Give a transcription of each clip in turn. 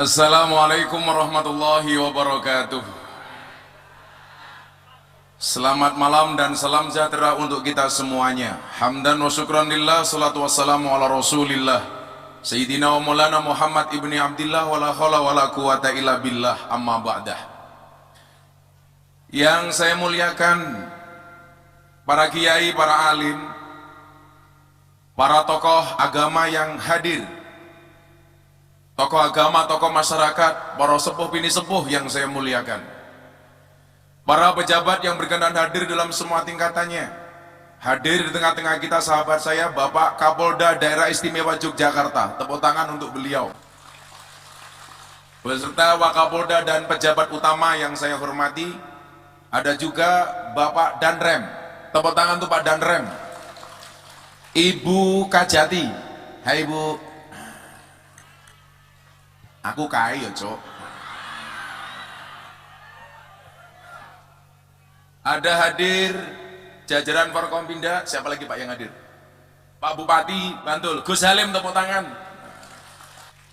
Assalamualaikum warahmatullahi wabarakatuh. Selamat malam dan salam sejahtera untuk kita semuanya. Hamdan wa syukran lillah, salatu wassalamu ala rasulillah Sayyidina wa maulana Muhammad ibni Abdillah, wa la hawla wa la quwata illa billah, amma ba'dah. Yang saya muliakan para kiai, para alim, para tokoh agama yang hadir, tokoh agama, tokoh masyarakat, para sepuh bini sepuh yang saya muliakan, para pejabat yang berkenan hadir dalam semua tingkatannya. Hadir di tengah-tengah kita sahabat saya Bapak Kapolda Daerah Istimewa Yogyakarta, tepuk tangan untuk beliau, beserta Wakapolda dan pejabat utama yang saya hormati. Ada juga Bapak Danrem, tepuk tangan untuk Pak Danrem. Ibu Kajati, hai Ibu. Aku kaya ya cok. Ada hadir jajaran Forkompinda. Siapa lagi Pak yang hadir? Pak Bupati Bantul, Gus Halim, tepuk tangan.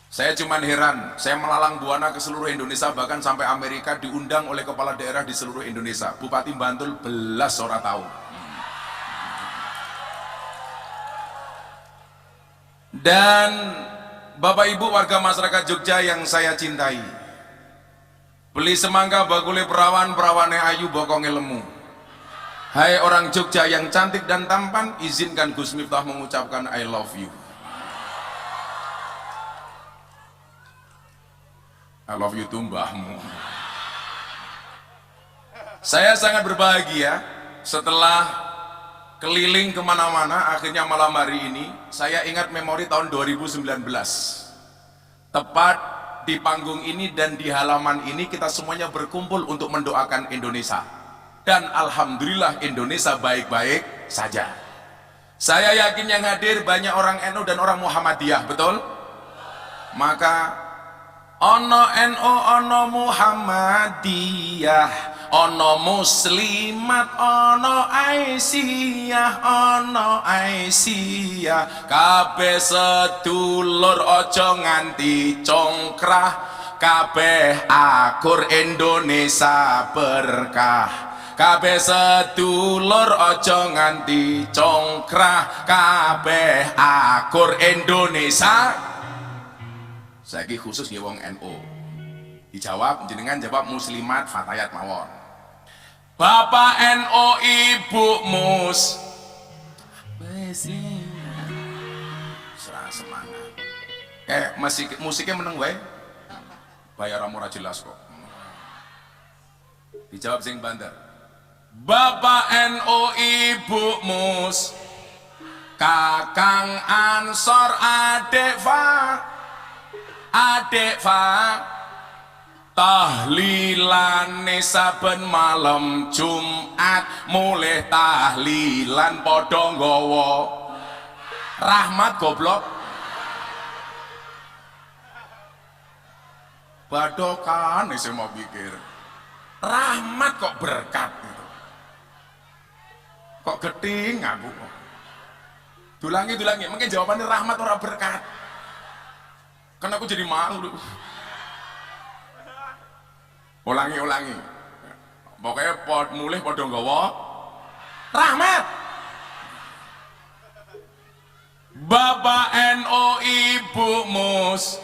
Saya cuman heran, saya melalang buana ke seluruh Indonesia, bahkan sampai Amerika, diundang oleh kepala daerah di seluruh Indonesia. Bupati Bantul belas orang tahu. Dan Bapak Ibu warga masyarakat Jogja yang saya cintai, beli semangka bakule perawan, perawane ayu bokonge lemu. Hai orang Jogja yang cantik dan tampan, izinkan Gus Miftah mengucapkan I love you. I love you tuh mbahmu. Saya sangat berbahagia setelah keliling kemana-mana, akhirnya malam hari ini saya ingat memori tahun 2019. Tepat di panggung ini dan di halaman ini kita semuanya berkumpul untuk mendoakan Indonesia. Dan alhamdulillah Indonesia baik-baik saja. Saya yakin yang hadir banyak orang NU dan orang Muhammadiyah, betul? Maka ono NU, ono Muhammadiyah, ono muslimat, ono Aisyah, kabeh sedulur ojo nganti congkrah, kabeh akur Indonesia berkah. Kabeh sedulur ojo nganti congkrah, kabeh akur Indonesia. Saiki khusus ya wong NU. Dijawab, jenengan jawab muslimat fatayat mawon. Bapak NU, Ibu Mus. Serah semangat. Musiknya meneng wae. Bayar ora jelas kok. Dijawab sing banter. Bapak NU, Ibu Mus, Kakang Ansor, Adik Fa, tahlilane saben malam Jumat, mulih tahlilan padha nggawa rahmat goblok. Badokan sing mau pikir rahmat kok berkat gitu. Kok geting aku kok. Dulangi, mungkin jawabannya rahmat ora berkat. Kan aku jadi malu. Ulangi. Pokoknya mulih padha nggawa rahmat. Bapak NU, Ibu Mus,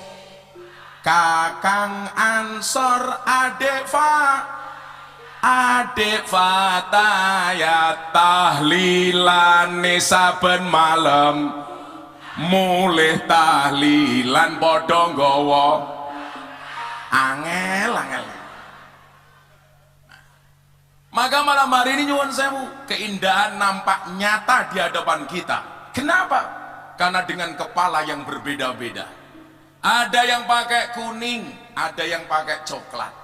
Kakang Ansor, Adik Fatayat, tahlilane saben malam, mulih tahlilan padha nggawa angel. Maka malam hari ini nyuwun sewu, keindahan nampak nyata di hadapan kita. Kenapa? Karena dengan kepala yang berbeda-beda. Ada yang pakai kuning, ada yang pakai coklat,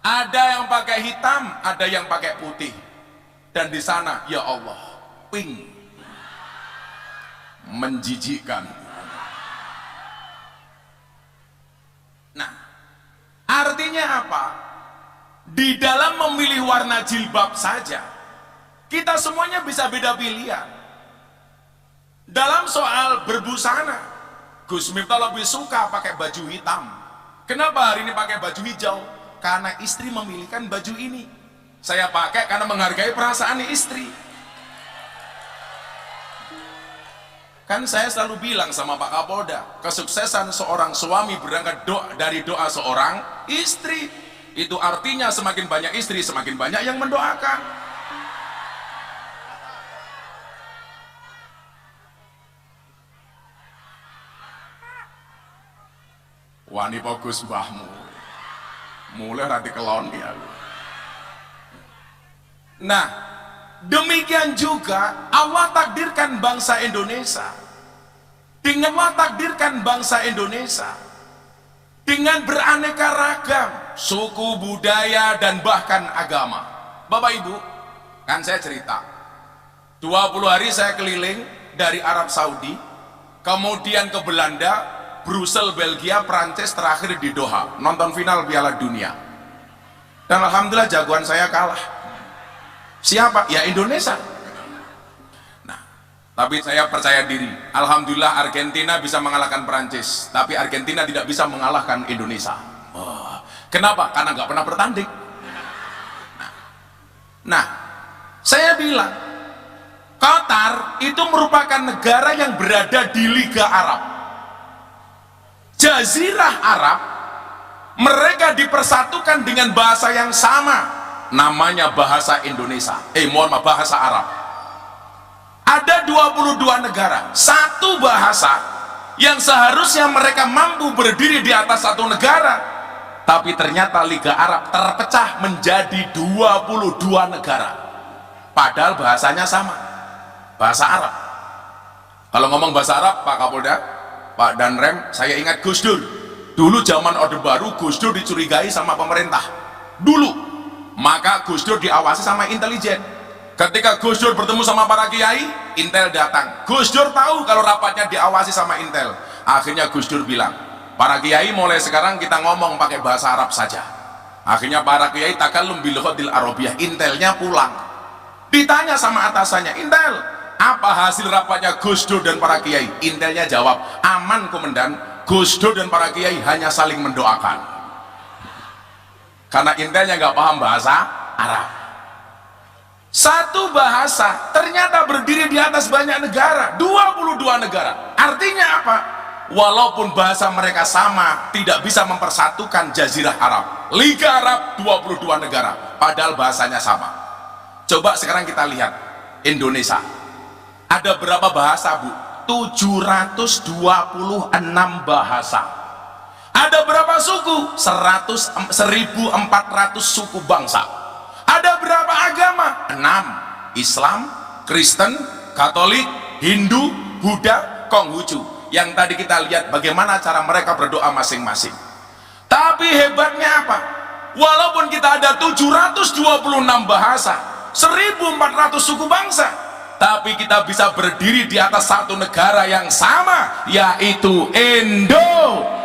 ada yang pakai hitam, ada yang pakai putih. Dan di sana, ya Allah, pink, menjijikkan. Nah, artinya apa? Di dalam memilih warna jilbab saja, kita semuanya bisa beda pilihan. Dalam soal berbusana, Gus Miftah lebih suka pakai baju hitam. Kenapa hari ini pakai baju hijau? Karena istri memilihkan baju ini. Saya pakai karena menghargai perasaan istri. Kan saya selalu bilang sama Pak Kapolda, kesuksesan seorang suami berangkat dari doa seorang istri. Itu artinya semakin banyak istri, semakin banyak yang mendoakan. Wani fokus mbahmu, mulai rati kelon ya. Nah, demikian juga Allah takdirkan bangsa Indonesia. Dengan Allah takdirkan bangsa Indonesia dengan beraneka ragam suku, budaya, dan bahkan agama. Bapak Ibu, kan saya cerita 20 hari saya keliling dari Arab Saudi, kemudian ke Belanda, Brussels, Belgia, Prancis, terakhir di Doha nonton final Piala Dunia. Dan alhamdulillah jagoan saya kalah. Siapa? Ya Indonesia. Nah, tapi saya percaya diri, alhamdulillah Argentina bisa mengalahkan Prancis, tapi Argentina tidak bisa mengalahkan Indonesia. Kenapa? Karena nggak pernah bertanding. Nah, saya bilang Qatar itu merupakan negara yang berada di Liga Arab, Jazirah Arab. Mereka dipersatukan dengan bahasa yang sama, namanya bahasa Indonesia. Bahasa Arab. Ada 22 negara, satu bahasa yang seharusnya mereka mampu berdiri di atas satu negara, tapi ternyata Liga Arab terpecah menjadi 22 negara, padahal bahasanya sama, bahasa Arab. Kalau ngomong bahasa Arab, Pak Kapolda, Pak Danrem, saya ingat Gus Dur. Dulu zaman Orde Baru, Gus Dur dicurigai sama pemerintah dulu, maka Gus Dur diawasi sama intelijen. Ketika Gus Dur bertemu sama para kiai, Intel datang. Gus Dur tahu kalau rapatnya diawasi sama Intel. Akhirnya Gus Dur bilang, para kiai mulai sekarang kita ngomong pakai bahasa Arab saja. Akhirnya para kiai takallum bil lughatil arabiyah. Intelnya pulang, ditanya sama atasannya, Intel, apa hasil rapatnya Gus Dur dan para kiai? Intelnya jawab, aman komandan, Gus Dur dan para kiai hanya saling mendoakan. Karena intelnya nggak paham bahasa Arab. Satu bahasa ternyata berdiri di atas banyak negara, 22 negara. Artinya apa? Walaupun bahasa mereka sama, tidak bisa mempersatukan Jazirah Arab. Liga Arab 22 negara, padahal bahasanya sama. Coba sekarang kita lihat Indonesia. Ada berapa bahasa, Bu? 726 bahasa. Ada berapa suku? 1400 suku bangsa. Ada berapa agama? 6. Islam, Kristen, Katolik, Hindu, Buddha, Konghucu. Yang tadi kita lihat bagaimana cara mereka berdoa masing-masing. Tapi hebatnya apa? Walaupun kita ada 726 bahasa, 1400 suku bangsa, tapi kita bisa berdiri di atas satu negara yang sama, yaitu Indo.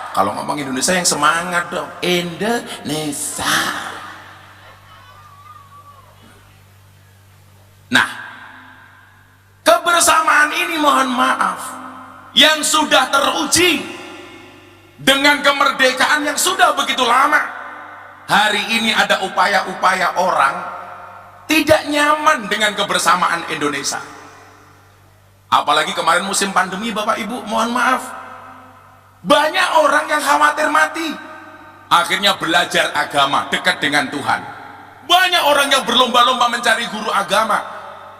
Kalau ngomong Indonesia yang semangat dong, Indonesia. Nah, kebersamaan ini mohon maaf yang sudah teruji dengan kemerdekaan yang sudah begitu lama. Hari ini ada upaya-upaya orang tidak nyaman dengan kebersamaan Indonesia. Apalagi kemarin musim pandemi, Bapak Ibu, mohon maaf, banyak orang yang khawatir mati, akhirnya belajar agama, dekat dengan Tuhan. Banyak orang yang berlomba-lomba mencari guru agama,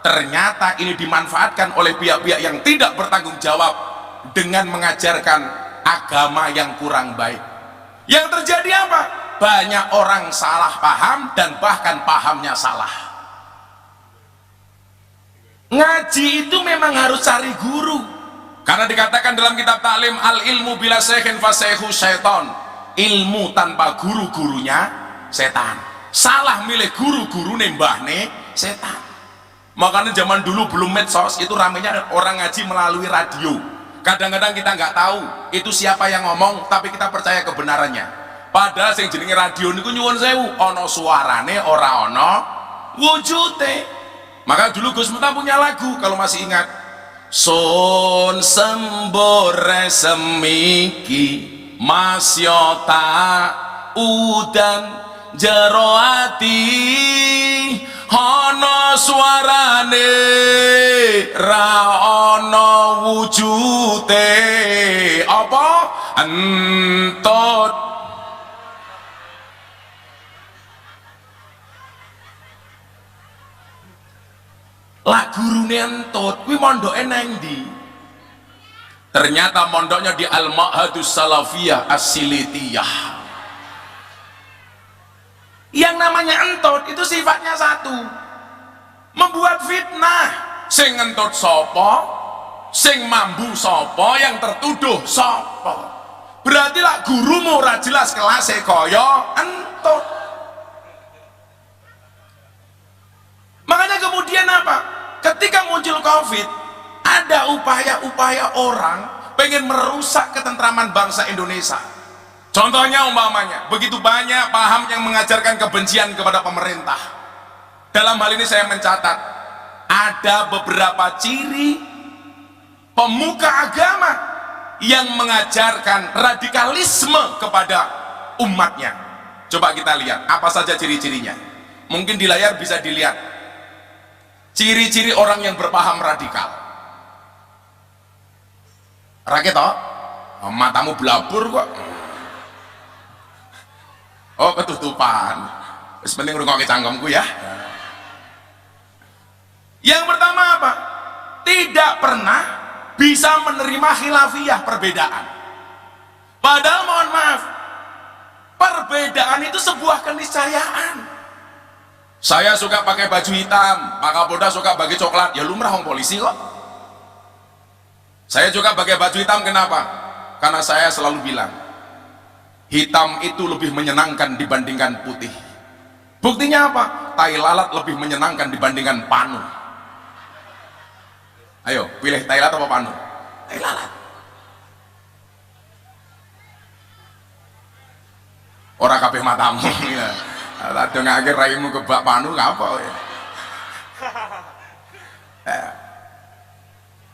ternyata ini dimanfaatkan oleh pihak-pihak yang tidak bertanggung jawab dengan mengajarkan agama yang kurang baik. Yang terjadi apa? Banyak orang salah paham dan bahkan pahamnya salah. Ngaji itu memang harus cari guru, karena dikatakan dalam kitab taklim, al ilmu bila syekhin fasyekhu syaiton, ilmu tanpa guru-gurunya setan. Salah milih guru-guru nembahne setan. Makanya zaman dulu belum medsos, itu ramenya orang ngaji melalui radio. Kadang-kadang kita nggak tahu itu siapa yang ngomong, tapi kita percaya kebenarannya. Padahal yang jenenge radio niku nyuwun sewu, ono suarane ora ono wujute. Maka dulu Gus Miftah punya lagu, kalau masih ingat, sun sembore semiki masyota udan jero ati ana suarane ra ana wujute apa entut lah gurune entut kuwi mondoke nang ndi? Ternyata mondoknya di Al-Ma'hadus Salafiyah As-Silitiyah. Yang namanya entut itu sifatnya satu, membuat fitnah. Sing entut sapa, sing mambu sapa, yang tertuduh sapa. Berarti lah gurumu ora jelas kelasé kaya entut. Makanya kemudian apa? Ketika muncul Covid, ada upaya-upaya orang pengen merusak ketentraman bangsa Indonesia. Contohnya umpamanya, begitu banyak paham yang mengajarkan kebencian kepada pemerintah. Dalam hal ini saya mencatat, ada beberapa ciri pemuka agama yang mengajarkan radikalisme kepada umatnya. Coba kita lihat, apa saja ciri-cirinya. Mungkin di layar bisa dilihat. Ciri-ciri orang yang berpaham radikal. Rakyat toh, matamu belabur kok. Oh ketutupan. Penting ngrungokke cangkemku ya. Yang pertama apa? Tidak pernah bisa menerima khilafiyah, perbedaan. Padahal mohon maaf, perbedaan itu sebuah keniscayaan. Saya suka pakai baju hitam, Pak Kapolda suka bagi coklat, ya lumrah wong polisi kok. Saya juga pakai baju hitam, kenapa? Karena saya selalu bilang, hitam itu lebih menyenangkan dibandingkan putih. Buktinya apa? Tai lalat lebih menyenangkan dibandingkan panu. Ayo, pilih tai lalat apa panu? Tai lalat. Ora kabeh matamu. Ada ngakir raimu kebak panu ngapa ya?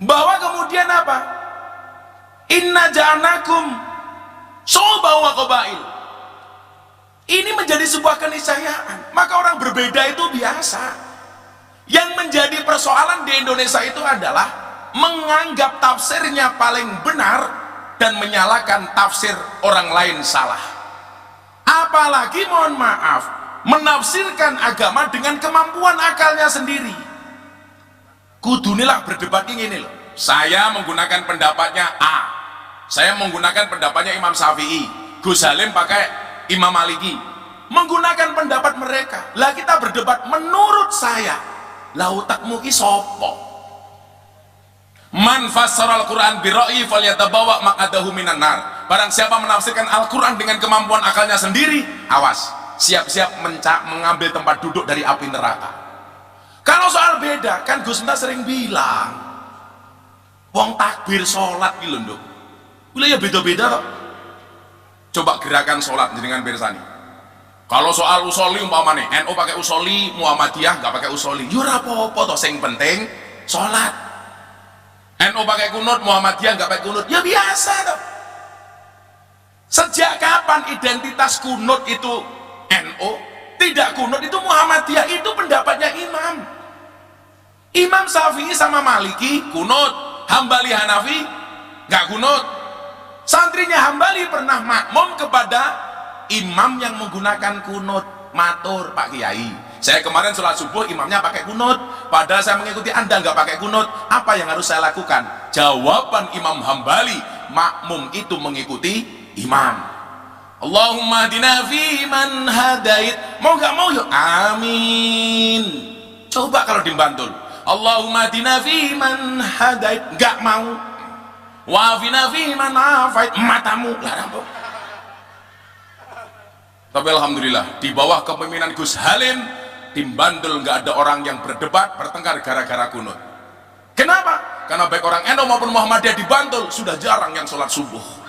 Bahwa kemudian apa? Inna ja'anakum syu'uban wa qabail. Ini menjadi sebuah keniscayaan. Maka orang berbeda itu biasa. Yang menjadi persoalan di Indonesia itu adalah menganggap tafsirnya paling benar dan menyalahkan tafsir orang lain salah. Apalagi mohon maaf, menafsirkan agama dengan kemampuan akalnya sendiri. Kudunilah berdebat ini loh. Saya menggunakan pendapatnya A, saya menggunakan pendapatnya Imam Syafi'i, Gus Halim pakai Imam Maliki, menggunakan pendapat mereka. Lah kita berdebat menurut saya. Lah utakmu ki sopo? Man fassara al-Quran bi ra'yi falyatabawa maq'adahu minan nar. Barang siapa menafsirkan Al-Quran dengan kemampuan akalnya sendiri, awas, siap-siap mengambil tempat duduk dari api neraka. Kalau soal beda, kan Gus Miftah sering bilang, wong takbir sholat gitu loh, ya beda-beda toh. Coba gerakan sholat dengan bersani. Kalau soal usoli umpamane, NU pakai usoli, Muhammadiyah nggak pakai usoli, ya ora apa-apa toh, sing penting sholat. NU pakai kunut, Muhammadiyah nggak pakai kunut, ya biasa toh. Sejak kapan identitas kunut itu NU, tidak kunut itu Muhammadiyah? Itu pendapatnya Imam Syafi'i sama Maliki kunut, Hambali Hanafi nggak kunut. Santrinya Hambali pernah makmum kepada imam yang menggunakan kunut, matur Pak Kiai, saya kemarin sholat subuh imamnya pakai kunut, padahal saya mengikuti Anda nggak pakai kunut, apa yang harus saya lakukan? Jawaban Imam Hambali, makmum itu mengikuti imam. Allahumma hadina fi man hadait. Mau gak mau yuk amin. Coba kalau di Bantul, Allahumma hadina fi man hadait, gak mau. Wa afina fi man afait, matamu larang. Tapi alhamdulillah di bawah kepemimpinan Gus Halim di Bantul gak ada orang yang berdebat bertengkar gara-gara kunut. Kenapa? Karena baik orang NU maupun Muhammadiyah di Bantul sudah jarang yang sholat subuh.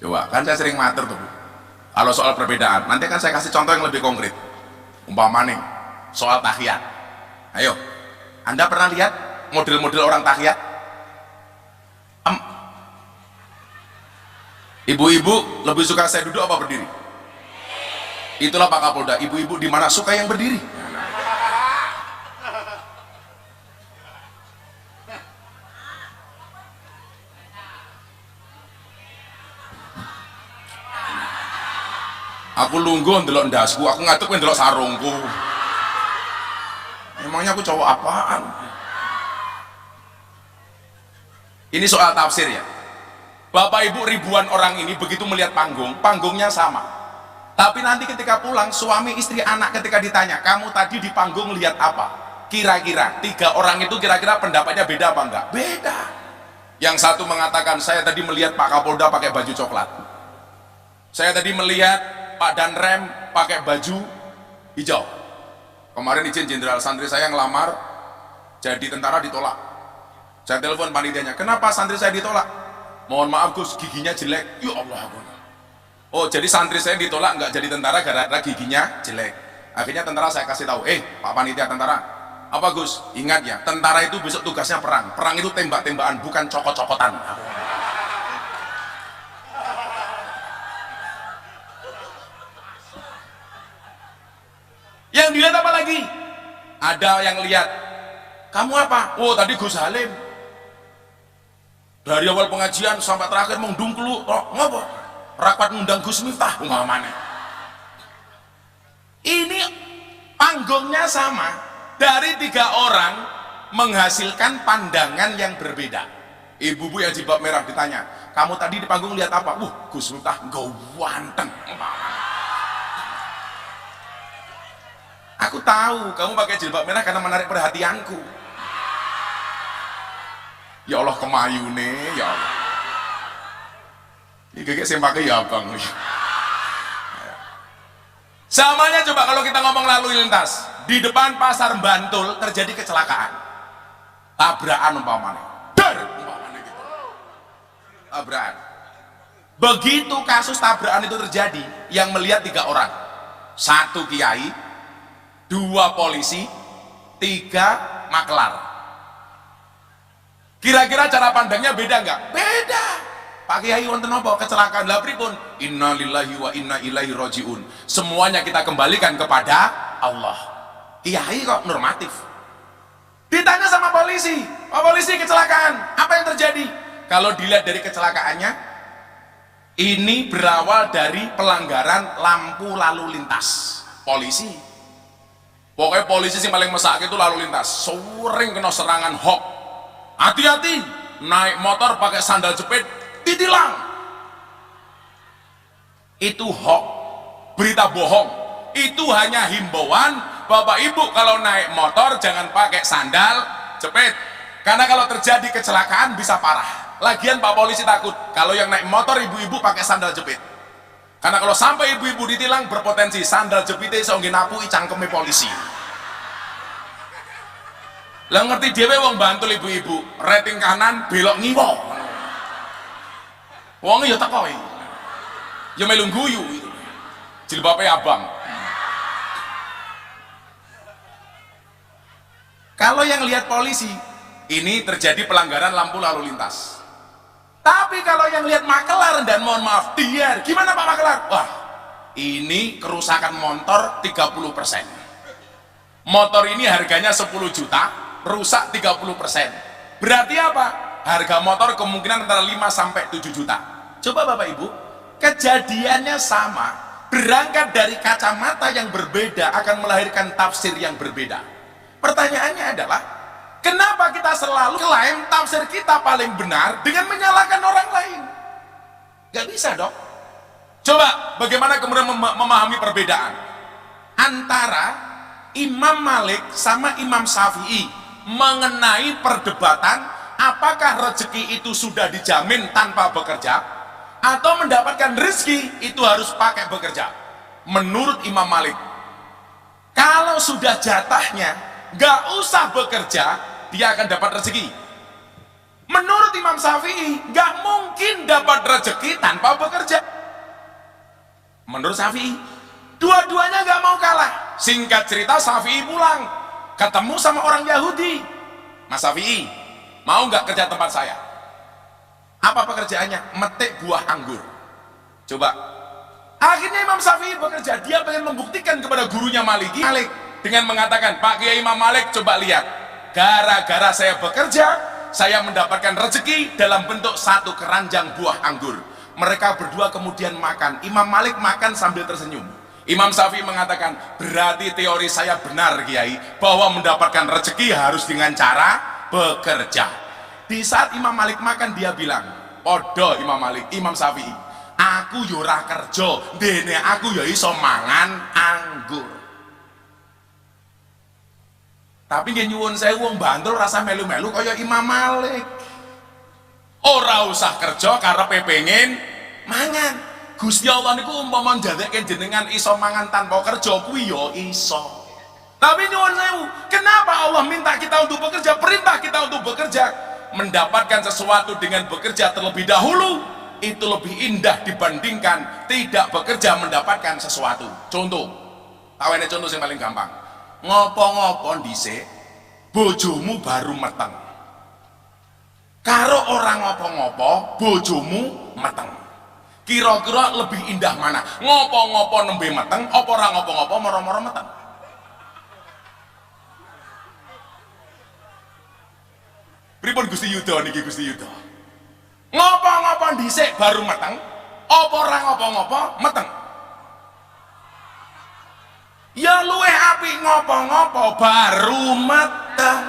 Coba, kan saya sering matur tuh, Kalau soal perbedaan, nanti akan saya kasih contoh yang lebih konkret. Umpamanya soal tahiyat. Ayo, Anda pernah lihat model-model orang tahiyat? Ibu-ibu lebih suka saya duduk apa berdiri? Itulah Pak Kapolda, ibu-ibu di mana suka yang berdiri? Aku lungguh ndelok ndasku, aku ngatuk ndelok sarungku. Emangnya aku cowok apaan? Ini soal tafsir ya. Bapak Ibu, ribuan orang ini begitu melihat panggung, panggungnya sama. Tapi nanti ketika pulang, suami, istri, anak ketika ditanya, kamu tadi di panggung lihat apa? Kira-kira 3 orang itu kira-kira pendapatnya beda apa enggak? Beda. Yang satu mengatakan, saya tadi melihat Pak Kapolda pakai baju coklat. Saya tadi melihat Pak Danrem pakai baju hijau. Kemarin izin jenderal, santri saya ngelamar jadi tentara ditolak. Saya telepon panitianya, kenapa santri saya ditolak? Mohon maaf Gus, giginya jelek. Ya Allah. Oh, jadi santri saya ditolak nggak jadi tentara gara-gara giginya jelek. Akhirnya tentara saya kasih tahu, Pak panitia tentara, apa Gus? Ingat ya, tentara itu besok tugasnya perang. Perang itu tembak-tembakan, bukan cokot-cokotan. Yang dilihat apa lagi? Ada yang lihat, kamu apa? Oh tadi Gus Halim dari awal pengajian sampai terakhir mengdungklu, ngapa? Rapat ngundang Gus Miftah, umpamanya. Ini panggungnya sama, dari 3 orang menghasilkan pandangan yang berbeda. Ibu-ibu yang jilbab merah ditanya, kamu tadi di panggung lihat apa? Gus Miftah gawanteng. Aku tahu kamu pakai jilbab merah karena menarik perhatianku. Ya Allah, kemayune, ya Allah. Ini kayak saya pakai ya abang. Samanya coba kalau kita ngomong lalu lintas, di depan pasar Bantul terjadi kecelakaan, tabrakan umpamanya, gitu. Tabrakan. Begitu kasus tabrakan itu terjadi, yang melihat 3 orang, 1 kiai, 2 polisi, 3 makelar. Kira-kira cara pandangnya beda nggak? Beda. Pak Kiai wonten apa? Kecelakaan lah pripun? Inna lillahi wa inna ilaihi rajiun. Semuanya kita kembalikan kepada Allah. Kiai kok normatif. Ditanya sama polisi, Pak polisi kecelakaan, apa yang terjadi? Kalau dilihat dari kecelakaannya, ini berawal dari pelanggaran lampu lalu lintas. Polisi. Pokoknya polisi sih paling mesak itu lalu lintas, sering kena serangan hoax. Hati-hati, naik motor pakai sandal jepit ditilang. Itu hoax, berita bohong. Itu hanya himbauan, Bapak Ibu kalau naik motor jangan pakai sandal jepit, karena kalau terjadi kecelakaan bisa parah. Lagian Pak polisi takut kalau yang naik motor ibu-ibu pakai sandal jepit, karena kalau sampai ibu-ibu ditilang berpotensi sandal jepitnya iso ngenapu cangkeme polisi. Lah ngerti dhewe wong Bantul ibu-ibu, rating kanan belok ngiwo. Wong ya teko iki. Ya melu guyu itu. Jilbabe abang. Kalau yang lihat polisi, ini terjadi pelanggaran lampu lalu lintas. Tapi kalau yang lihat makelar dan mohon maaf, dia gimana Pak Makelar? Wah, ini kerusakan motor 30%. Motor ini harganya 10 juta, rusak 30%. Berarti apa? Harga motor kemungkinan antara 5 sampai 7 juta. Coba Bapak Ibu, kejadiannya sama, berangkat dari kacamata yang berbeda akan melahirkan tafsir yang berbeda. Pertanyaannya adalah, kenapa kita selalu klaim tafsir kita paling benar dengan menyalahkan orang lain? Gak bisa dong. Coba bagaimana kemudian memahami perbedaan antara Imam Malik sama Imam Syafi'i mengenai perdebatan apakah rezeki itu sudah dijamin tanpa bekerja atau mendapatkan rezeki itu harus pakai bekerja. Menurut Imam Malik, kalau sudah jatahnya gak usah bekerja, dia akan dapat rezeki. Menurut Imam Syafi'i, gak mungkin dapat rezeki tanpa bekerja. menurut Syafi'i. Dua-duanya nggak mau kalah. Singkat cerita, Syafi'i pulang ketemu sama orang Yahudi. Mas Syafi'i, mau nggak kerja tempat saya? Apa pekerjaannya? Metik buah anggur. Coba. Akhirnya Imam Syafi'i bekerja. Dia pengen membuktikan kepada gurunya Malik dengan mengatakan, Pak Kiai Imam Malik, coba lihat, gara-gara saya bekerja, saya mendapatkan rezeki dalam bentuk satu keranjang buah anggur. Mereka berdua kemudian makan. Imam Malik makan sambil tersenyum. Imam Syafi'i mengatakan, berarti teori saya benar Kiai, bahwa mendapatkan rezeki harus dengan cara bekerja. Di saat Imam Malik makan, dia bilang, podo Imam Malik, Imam Syafi'i, aku yura kerja, dene aku ya iso mangan anggur. Tapi nggih nyuwun sewu wong Bantul rasa melu-melu kaya Imam Malik. Ora usah kerja karepe pengen mangan. Gusti Allah niku umpama njadekke jenengan iso mangan tanpa kerja kuwi ya iso. Tapi nyuwun sewu, kenapa Allah minta kita untuk bekerja, perintah kita untuk bekerja? Mendapatkan sesuatu dengan bekerja terlebih dahulu itu lebih indah dibandingkan tidak bekerja mendapatkan sesuatu. Contoh, tawene contoh yang paling gampang. Ngopo-ngopo dhisik bojomu baru meteng. Karo orang ngopo-ngopo bojomu meteng. Kira-kira lebih indah mana? Ngopo-ngopo nembe meteng apa ora ngopo-ngopo moro-moro meteng? Pripun Gusti Yuda niki Gusti Yuda? Ngopo-ngopo dhisik baru meteng apa ora ngopo-ngopo meteng? Ya luweh apik ngopo-ngopo baru meteng.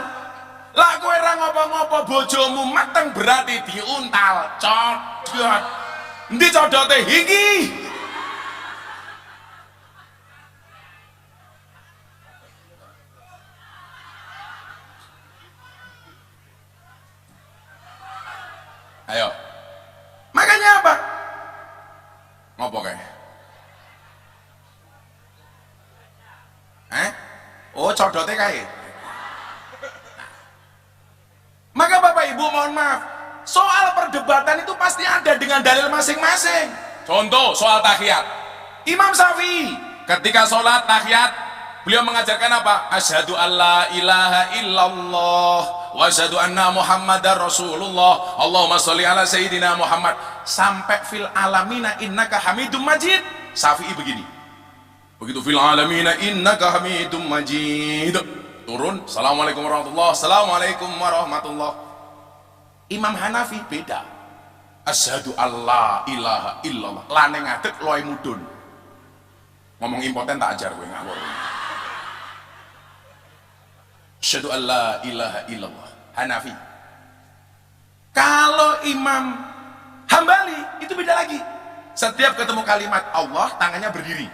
Lah kowe ora ngopo-ngopo bojomu meteng berarti diuntal codot. Endi codote iki? Ayo. Makanya apa? Ngopo kae? Oh, codote kae. Maka Bapak Ibu mohon maaf, soal perdebatan itu pasti ada dengan dalil masing-masing. Contoh soal tahiyat. Imam Syafi'i ketika sholat tahiyat beliau mengajarkan apa? Asyhadu alla ilaha illallah wa asyhadu anna muhammadar rasulullah. Allahumma sholli ala sayyidina Muhammad sampai fil alamina innaka hamidum majid. Syafi'i begini. Begitu fil alamina innaka hamidum majid. Turun, assalamualaikum warahmatullah, assalamualaikum warahmatullah. Imam Hanafi beda. Asyhadu alla ilaha illallah. Lane ngadeg loe mudun. Ngomong impoten tak ajar kowe ngawur. Asyhadu alla ilaha illallah. Hanafi. Kalau Imam Hambali itu beda lagi. Setiap ketemu kalimat Allah tangannya berdiri.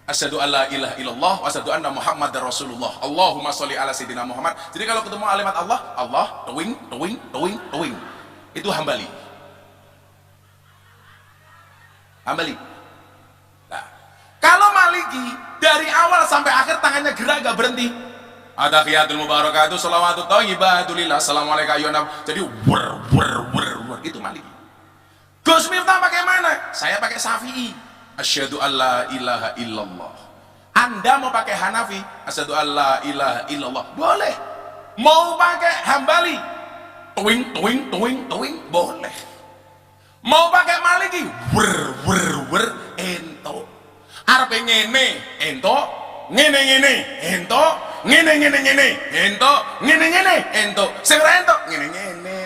Asyhadu alla ilaha illallah wa asyhadu anna muhammadar rasulullah. Allahumma sholli ala sayyidina Muhammad. Jadi kalau ketemu kalimat Allah, Allah, tuwing, tuwing, tuwing, tuwing. Itu Hambali. Hambali. Nah, kalau Maliki dari awal sampai akhir tangannya gerak gak berhenti. Atahiyatul mubarakatuh shalawatut thayyibatu lillah assalamualaikum ayyuhan. Jadi itu Maliki. Gus Miftah pakai mana? Saya pakai Syafi'i. Asyhadu alla ilaha illallah. Anda mau pakai Hanafi, asyhadu alla ilaha illallah, boleh. Mau pakai Hambali, tuing tuing tuing tuing, boleh. Mau pakai Maliki, ento. Arepe ngene, ento, ngene ngene, ento, ngene ngene ngene, ento, ngene ngene, ento. Sing ora ento, ngene ngene.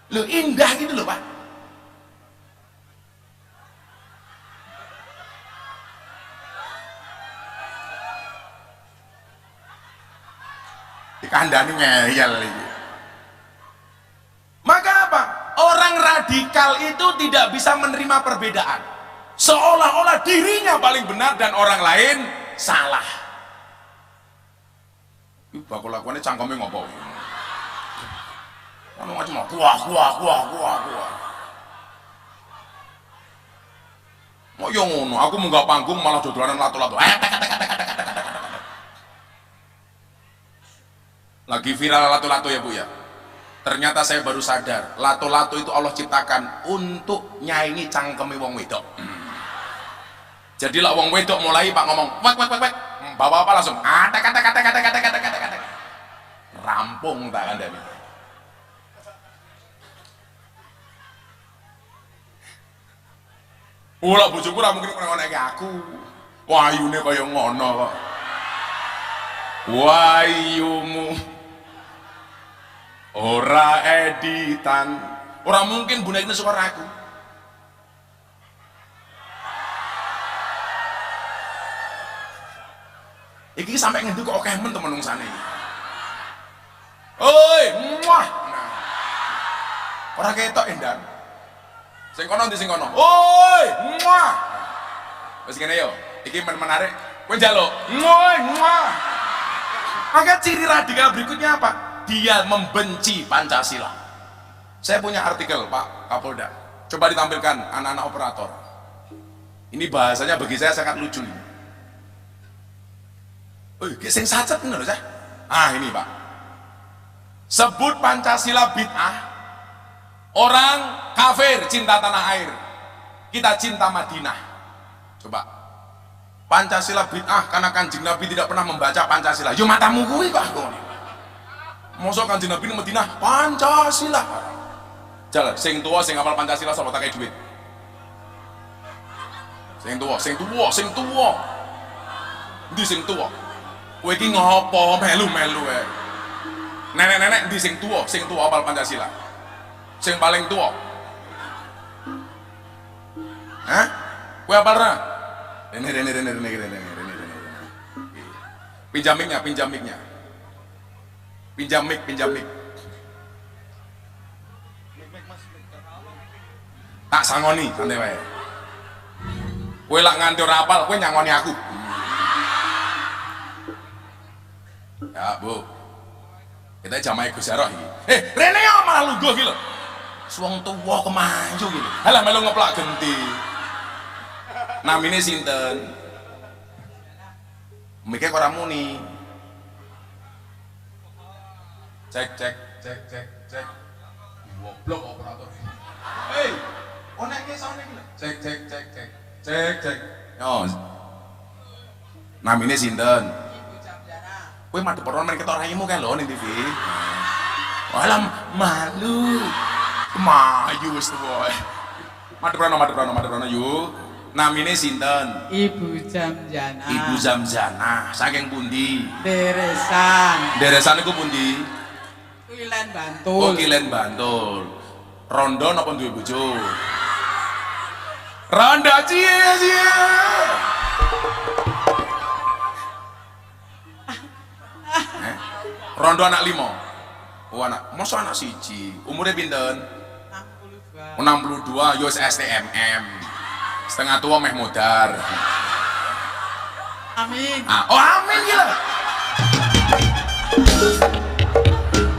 Loh indah gitu loh Pak. Dikandani ngeyel itu. Maka apa? Orang radikal itu tidak bisa menerima perbedaan. Seolah-olah dirinya paling benar dan orang lain salah. Iku bakal lakukannya cangkeme ngopo? Ono macam kuah. Mau yo ngono, aku munggah panggung malah dodolanan lato-lato. Lagi viral lato-lato ya Bu ya. Ternyata saya baru sadar, lato-lato itu Allah ciptakan untuk nyaingi cangkeme wong wedok. Jadi lah wong wedok mulai Pak ngomong, wek, bapak-bapak langsung, kata, rampung tak kandani. Ula bojoku ora mungkin ngono aku. Wayune kaya ngono kok. Wayumu ora editan, ora mungkin bonekane suara aku. Iki sampai ngendi kok akeh men temen nungsane iki. Oi, muah. Nah. Ora ketok endan. Sing kono ndi sing kono? Oi, muah. Wis ngene yo. Iki menarik. Kowe njaluk. Muah. Maka ciri radikal berikutnya apa? Dia membenci Pancasila. Saya punya artikel Pak Kapolda. Coba ditampilkan anak-anak operator. Ini bahasanya bagi saya sangat lucu. Sing sacet bener saya. Ini Pak. Sebut Pancasila bid'ah. Orang kafir cinta tanah air. Kita cinta Madinah. Coba. Pancasila bid'ah karena Kanjeng Nabi tidak pernah membaca Pancasila. Yo matamu kuwi Pak. Mosok Kanjeng Nabi nang Madinah Pancasila. Jalan, sing tua sing hafal Pancasila sapa tak duit. Sing tua. Ndi sing tua? Kowe iki ngopo melu-melu wae. Nenek-nenek ndi sing tua hafal Pancasila. Sing paling tua. Hah? Kowe hafal ra? Rene. Pinjam mic-nya. Pinjam mic. Tak sangoni santai wae. Kowe lak nganti ora apal, kowe nyangoni aku. Ya, Bu. Kita jamaah Gus Jarah iki. Rene yo malah lungguh iki lho. Wong tuwa kemanju iki. Halah melu ngeplak genti. Namine sinten? Mikir ora muni. Cek. Goblok operator. Hei, onek ki sone iki lho. Cek. Yo. Namine sinten? Ibu Jamjana. Kowe madhep ora men ketok raimu kae lho ning TV. Alam malu. Mayu wis tuwa. Madhep rono yuk. Namine sinten? Ibu Jamjana. Saking pundi? Deresan iku pundi? Kilen Bantul. Oh, Kilen Bantul. Rondo napa duwe bojo? Rondo cie. Rondo anak 5. Oh, masa anak siji. Umure pinten? 62. Yo STMM. Setengah tua meh modar. Amin. Amin gila.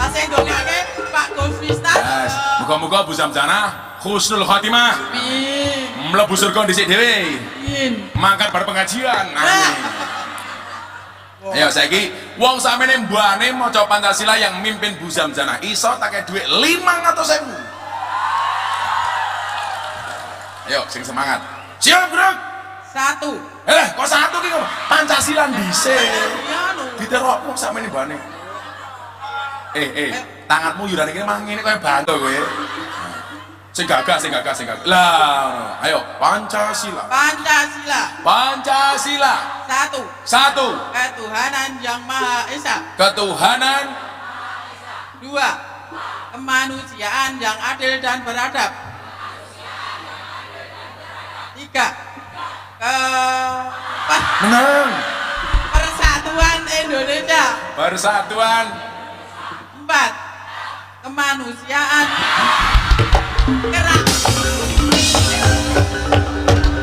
Asing dongake Pak Gusmistan. Muga-muga Bu Zamzana husnul khotimah. Amin. Mlebu surga dhisik dhewe. Amin. Mangkat bar pengajian. Amin. Ayo saiki wong samene mbane maca Pancasila yang mimpin Bu Zamzana iso take dhuwit 500.000. Ayo sing semangat. Siap, Bro. 1. Kok 1 ki kok Pancasila dhisik. Diterokmu sampeyan mbane. Tanganmu yo rene mah ngene koyo bantu kowe. Sing gagah. Lah, ayo Pancasila. 1. Ketuhanan Yang Maha Esa. 2. Kemanusiaan yang adil dan beradab. 3. Menang. Persatuan Indonesia. 4. Kemanusiaan.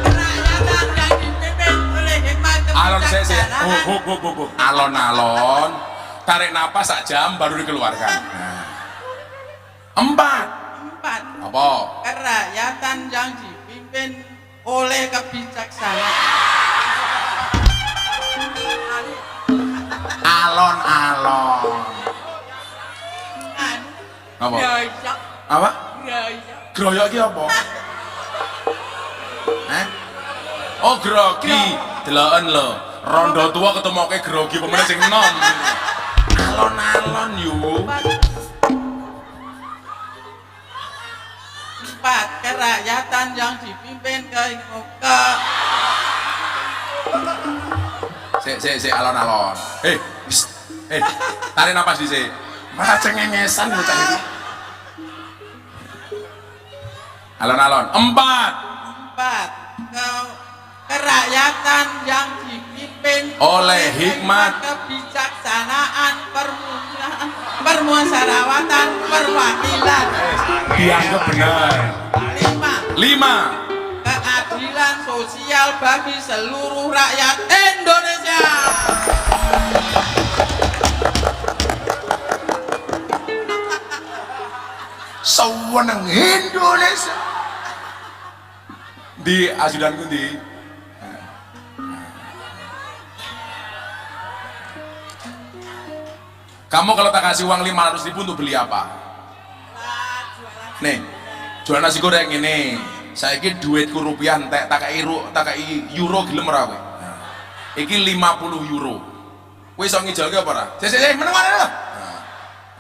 Kerakyatan yang dipimpin oleh hikmat kebijaksanaan. Alon-alon. Tarik napas sak jam baru dikeluarkan. 4. Apa? Kerakyatan yang dipimpin oleh kebijaksanaan. Alon-alon. Apa? Groyok. Apa? Groyok. Groyok iki apa? Oh grogi, deloken lho. Rondo tua ketemu ke grogi pemene sing enom. Alon-alon yo. 4. Kerakyatan yang dipimpin ke Sik alon-alon. Tarik napas dhisik. Malah cengengesan bocah iki. Alon-alon. 4. Kerakyatan yang dipimpin oleh hikmat, kebijaksanaan, permusyawaratan, perwakilan. Dianggap benar. 5. Keadilan sosial bagi seluruh rakyat Indonesia. Sewenang Indonesia. Di ajudanku di. Kamu kalau tak kasih uang 500.000 untuk beli apa? Nih, jual nasi goreng ini. Saya ini duitku rupiah, tak kai euro gelem ora kowe. Iki 50 euro. Kowe iso ngijalke apa ora? Sik meneng wae lho.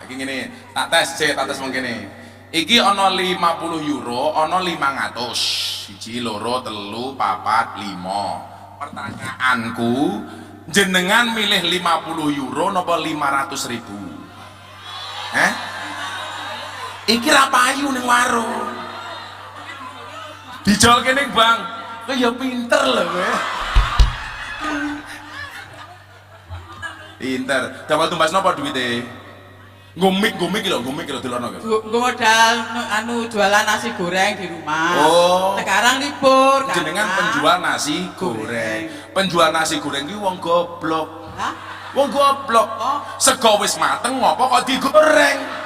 Iki ngene, tak tes mengkene. Iki ana 50 euro, ana 500. 1, 2, 3, 4, 5. Pertanyaanku, jenengan milih 50 euro napa 500.000? Iki ra payu ning warung. Dijol kene, Bang. Kowe ya pinter lho kowe. Pinter. Dapat tumbas napa duwite? Gumik lho dilono kowe. Nggo modal jualan nasi goreng di rumah. Oh. Sekarang libur. Jenengan penjual nasi goreng. Penjual nasi goreng iki wong goblok. Hah? Wong goblok. Oh. Sego wis mateng ngopo kok digoreng?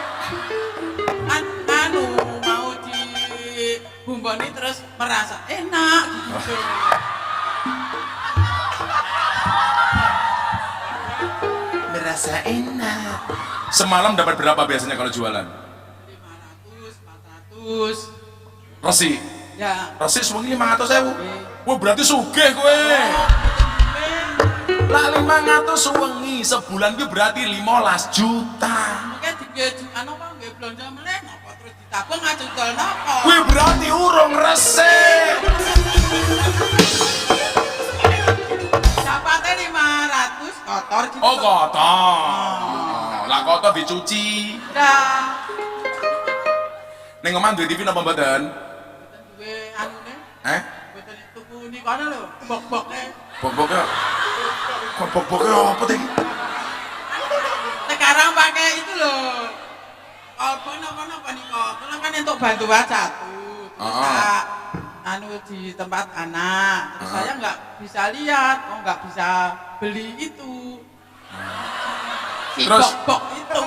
Mau dibumboni terus merasa enak gitu. Merasa enak. Semalam dapat berapa biasanya kalau jualan? 500, 400. Resi. Ya. Resi sewengi 500.000. Wah berarti sugih kowe. Lah 500 sewengi sebulan ki berarti 15 juta. Mungkin anu apa nggih blonjo meneh napa terus ditabung ngajudol napa? Kuwi berarti urung resik. Dapatnya 500 kotor gitu. Oh kotor. Lah kotor dicuci. Dah. Ning omah duwe TV napa mboten? Duwe anune. Mboten tuku ni kono lho, bok-boke. Bok-boke. Kok bok-boke apa teh? Sekarang pakai itu loh. Apa napa nih kok? Kalau kan untuk bantuan satu. Bisa di tempat anak. Terus saya nggak bisa lihat, nggak bisa beli itu. Si terus bok itu.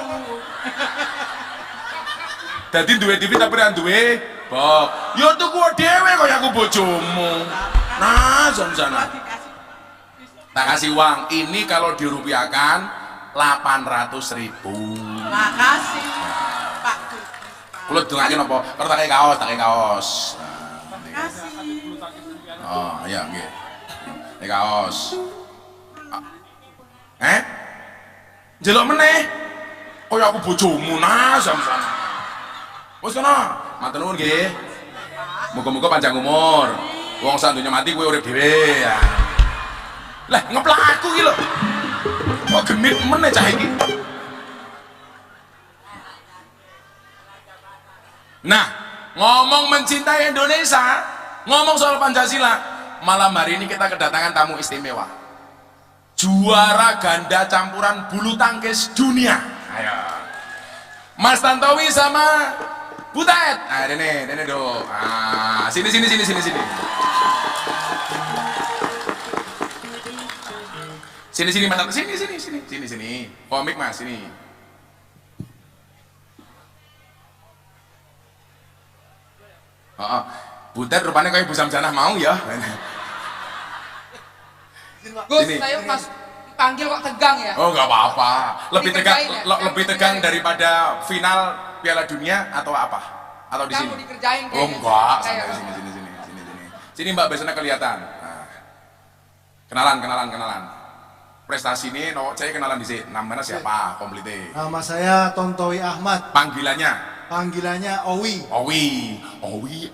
Dadi duwe TV tapi ra duwe bok. Ya tuku dhewe kaya aku bojomu. Nah, sana. Tak kasih uang. Ini kalau dirupiahkan 800.000. Makasih, Pak. Kulo dongake napa? Karo tak kaos. Makasih. Oh, iya nggih. Kaos. Jelok meneh. Kaya aku bojomu nah sana. Wis kana, matur nuwun nggih. Muga-muga panjang umur. Wong sandunya mati kowe urip dhewe ya. Lah ngeplaku iki lho. Kok genit meneh cah iki. Nah, ngomong mencintai Indonesia, ngomong soal Pancasila, malam hari ini kita kedatangan tamu istimewa. Juara ganda campuran bulu tangkis dunia. Ayo. Mas Tantowi sama Butet. Nah, ini do. Ah, sini. Sini Mas. Sini. Komik Mas, sini. Butet rupanya kayak Bu Samjanah mau ya. Gus, saya pas dipanggil kok tegang ya? Oh nggak apa-apa. Lebih Dikerjain tegang, ya? lebih tegang daripada final Piala Dunia atau apa? Atau di sini? Kamu dikerjain Oh kayaknya. enggak, Kayak- santai, sini. Sini Mbak biasanya kelihatan. Nah. Kenalan. Prestasi ini, saya kenalan di sini. Namanya siapa? Komplite. Nama saya Tontowi Ahmad. Panggilannya? Panggilannya Owi. Owi.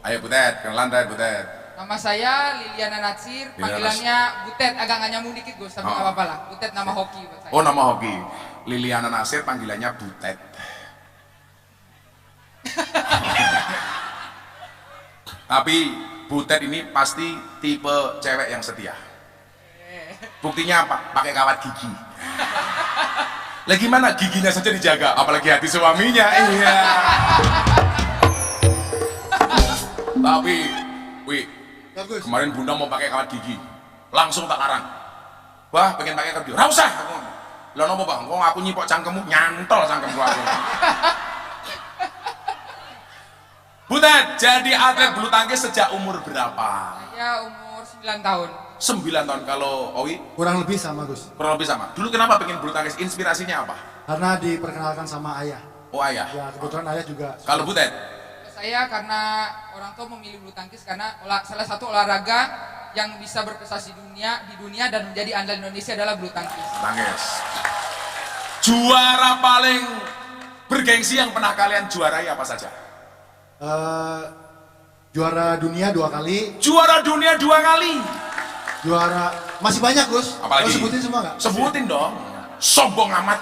Ayo Butet, kenalan Tet, Butet. Nama saya Liliana Natsir, Liliana panggilannya Butet, agak nggak nyambung dikit Gus, tapi Oh. nggak apa-apa lah. Butet nama hoki buat saya. Oh nama hoki. Liliana Nasir panggilannya Butet. Tapi Butet ini pasti tipe cewek yang setia. Buktinya apa? Pakai kawat gigi. Lah gimana giginya saja dijaga, apalagi hati suaminya. Iya. Tapi, Bagus. kemarin Bunda mau pakai kawat gigi, langsung tak larang. Wah, pengen pakai kawat gigi. Ra usah. Lah nopo Bang? Kok aku nyipok cangkemmu, nyantol cangkemku aku. Butet, jadi atlet bulu tangkis sejak umur berapa? Saya umur 9 tahun. 9 tahun. Kalau Owi Kurang lebih sama Gus. kurang lebih sama. Dulu kenapa pengen bulu tangkis? Inspirasinya apa? Karena diperkenalkan sama ayah. Oh ayah. Ya kebetulan ayah juga. Kalau Butet? Saya karena orang tua memilih bulu tangkis karena salah satu olahraga yang bisa berprestasi di dunia dan menjadi andalan Indonesia adalah bulu tangkis. Tangkis. Juara paling bergengsi yang pernah kalian juarai apa saja? Juara dunia 2 kali. Juara dunia 2 kali. Juara masih banyak Gus. Apalagi? Lo sebutin semua nggak? Sebutin dong. Sombong amat.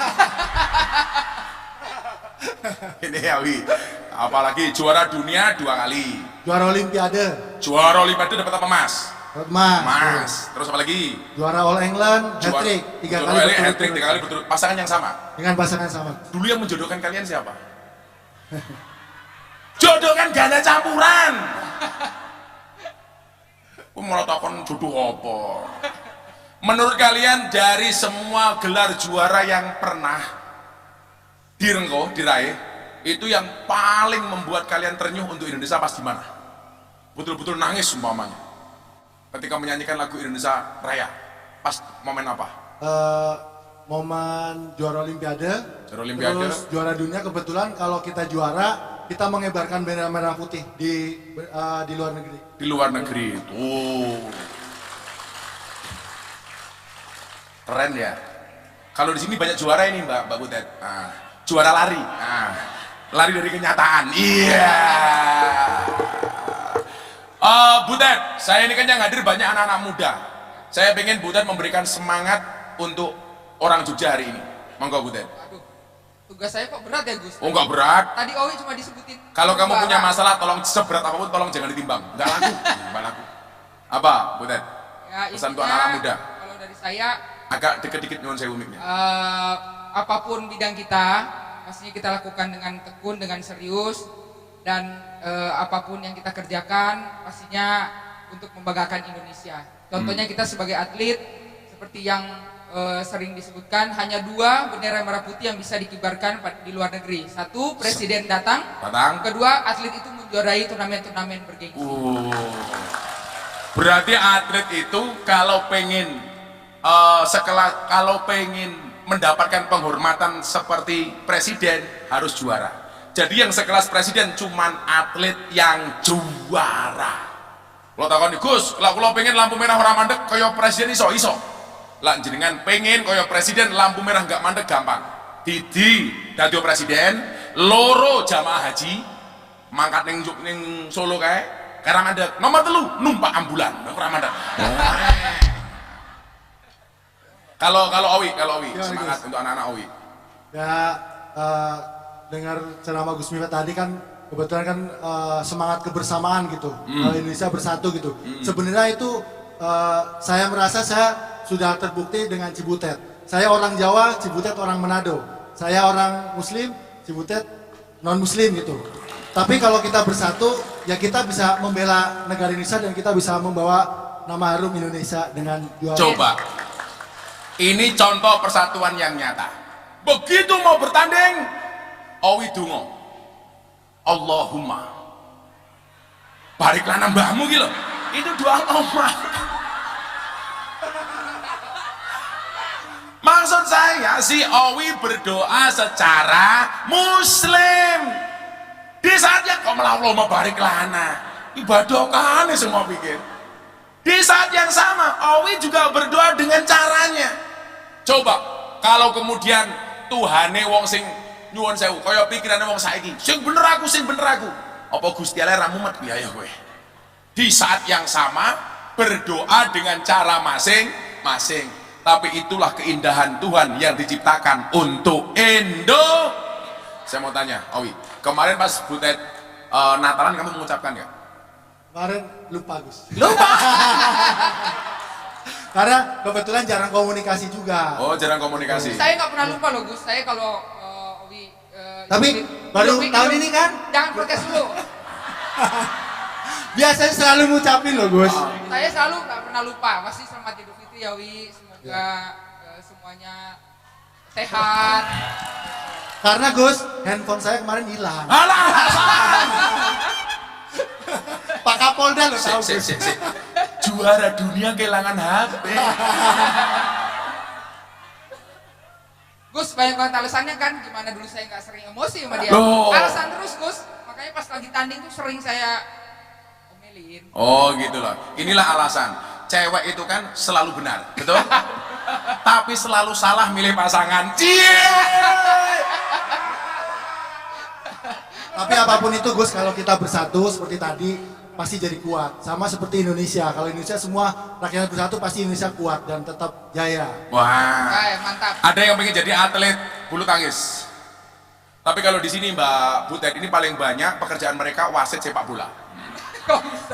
Ini ya Wi. Apalagi juara dunia 2 kali. Juara Olimpiade. Juara Olimpiade dapat apa Mas? Mas. Mas. Terus apa lagi? Juara All England. Hat-trick. 3 kali. berturut-turut. Hat-trick 3 kali berturut. Pasangan yang sama. Dengan pasangan sama. Dulu yang menjodohkan kalian siapa? Jodoh kan gak ada campuran. Aku malah takon jodoh apa? Menurut kalian dari semua gelar juara yang pernah diraih, itu yang paling membuat kalian ternyuh untuk Indonesia pas di mana? Betul-betul nangis umpamanya. Ketika menyanyikan lagu Indonesia Raya, pas momen apa? Momen juara Olimpiade. Juara Olimpiade. Terus juara dunia kebetulan kalau kita juara kita mengibarkan bendera merah putih di luar negeri. Di luar negeri. Tuh. Keren ya. Kalau di sini banyak juara ini Mbak Butet. Nah, juara lari. Nah, lari dari kenyataan. Iya. Butet, saya ini kan yang hadir banyak anak-anak muda. Saya pengen Butet memberikan semangat untuk orang Jogja hari ini. Monggo Butet. Aduh, tugas saya kok berat ya Gus? Oh enggak berat. Tadi Owi cuma disebutin. Kalau kamu juara. punya masalah, tolong seberat apapun, tolong jangan ditimbang. Enggak laku. Enggak laku. Apa Butet? Ya, Pesan untuk intinya, anak-anak muda. Kalau dari saya, Agak dikit-dikit nyuwun sewu miknya. apapun bidang kita, pastinya kita lakukan dengan tekun, dengan serius, dan apapun yang kita kerjakan, pastinya untuk membanggakan Indonesia. Contohnya kita sebagai atlet, seperti yang sering disebutkan, hanya 2 bendera merah putih yang bisa dikibarkan di luar negeri. 1, presiden datang. Kedua, atlet itu menjuarai turnamen-turnamen bergengsi. Berarti atlet itu kalau pengen kalau pengen mendapatkan penghormatan seperti presiden harus juara. Jadi yang sekelas presiden cuman atlet yang juara. Kalau takon Gus, lah kalau pengen lampu merah orang mandek kaya presiden iso. Lah jenengan pengen kaya presiden lampu merah nggak mandek gampang. Didi dadi presiden, loro jamaah haji, mangkat ning Solo kae, karena mandek. Nomor 3 numpak ambulan, ora mandek. Kalau Owi, Ya, semangat Gus. untuk anak-anak Owi. Ya dengar ceramah Gus Miftah tadi kan kebetulan kan semangat kebersamaan gitu. Indonesia bersatu gitu. Sebenarnya itu saya merasa saya sudah terbukti dengan Cibutet. Saya orang Jawa, Cibutet orang Manado. Saya orang Muslim, Cibutet non Muslim gitu. Tapi kalau kita bersatu, ya kita bisa membela negara Indonesia dan kita bisa membawa nama harum Indonesia dengan juara. Coba. Ini contoh persatuan yang nyata. Begitu mau bertanding, Owi dungo. Allahumma. Bariklah nambahmu gitu. Itu doa Allah. Maksud saya si Owi berdoa secara muslim. Di saat yang kok malah Allah barik lana ibadah kan semua pikir. Di saat yang sama Owi juga berdoa dengan caranya. Coba kalau kemudian Tuhane wong sing nyuwun sewu kaya pikirane wong saiki sing bener aku apa Gusti Allah ra mumet biaya kowe. Di saat yang sama berdoa dengan cara masing-masing, tapi itulah keindahan Tuhan yang diciptakan untuk Indo. Saya mau tanya Owi, kemarin pas Butet Natalan kamu mengucapkan nggak? Kemarin lupa Gus. Lupa. Karena kebetulan jarang komunikasi juga. Oh, jarang komunikasi. Saya nggak pernah lupa loh Gus. Saya kalau Owi Tapi baru tahun ini kan? Jangan protes dulu. Biasanya selalu ngucapin loh Gus. Saya selalu nggak pernah lupa. Pasti selamat Idul Fitri ya Wi. Semoga semuanya sehat. Karena Gus, handphone saya kemarin hilang. Alah. Pak Kapolda lo tahu Sik, Gus. sik, sik. Juara dunia kehilangan HP. Gus banyak banget alasannya kan. Gimana dulu saya nggak sering emosi sama dia. Loh. Alasan terus Gus. Makanya pas lagi tanding tuh sering saya omelin. Oh gitu loh. Inilah alasan. Cewek itu kan selalu benar, betul? Tapi selalu salah milih pasangan. Tapi apapun itu Gus, kalau kita bersatu seperti tadi pasti jadi kuat. Sama seperti Indonesia. Kalau Indonesia semua rakyat bersatu pasti Indonesia kuat dan tetap jaya. Wah. Mantap. Ada yang pengen jadi atlet bulu tangkis. Tapi kalau di sini Mbak Butet ini paling banyak pekerjaan mereka wasit sepak bola.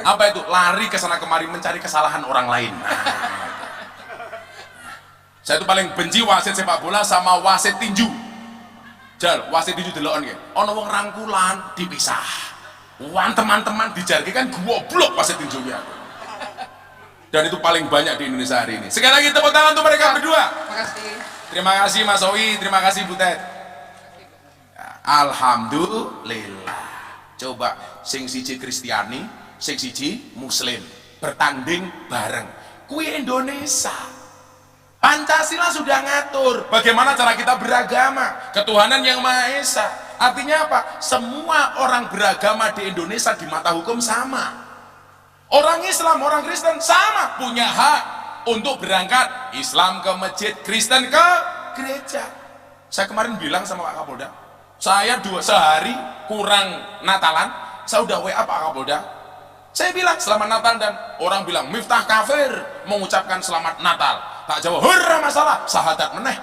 Apa itu? Lari ke sana kemari mencari kesalahan orang lain. Saya itu paling benci wasit sepak bola sama wasit tinju. Jal, wasit tinju deloken nggih. Ana wong rangkulan dipisah. Wan teman-teman dijarke kan goblok wasit tinju ya. Dan itu paling banyak di Indonesia hari ini. Sekali lagi tepuk tangan untuk mereka berdua. Makasih. Terima kasih Mas Owi, terima kasih Butet. Alhamdulillah. Coba sing siji Kristiani, sing siji Muslim bertanding bareng. Kuwi Indonesia. Pancasila sudah ngatur bagaimana cara kita beragama, ketuhanan yang Maha Esa. Artinya apa? Semua orang beragama di Indonesia di mata hukum sama. Orang Islam, orang Kristen sama punya hak untuk berangkat. Islam ke masjid, Kristen ke gereja. Saya kemarin bilang sama Pak Kapolda, saya sehari kurang Natalan, saya udah WA Pak Kapolda. Saya bilang selamat Natal dan orang bilang Miftah kafir mengucapkan selamat Natal. Tak jawab, hurra masalah, sahadat meneh.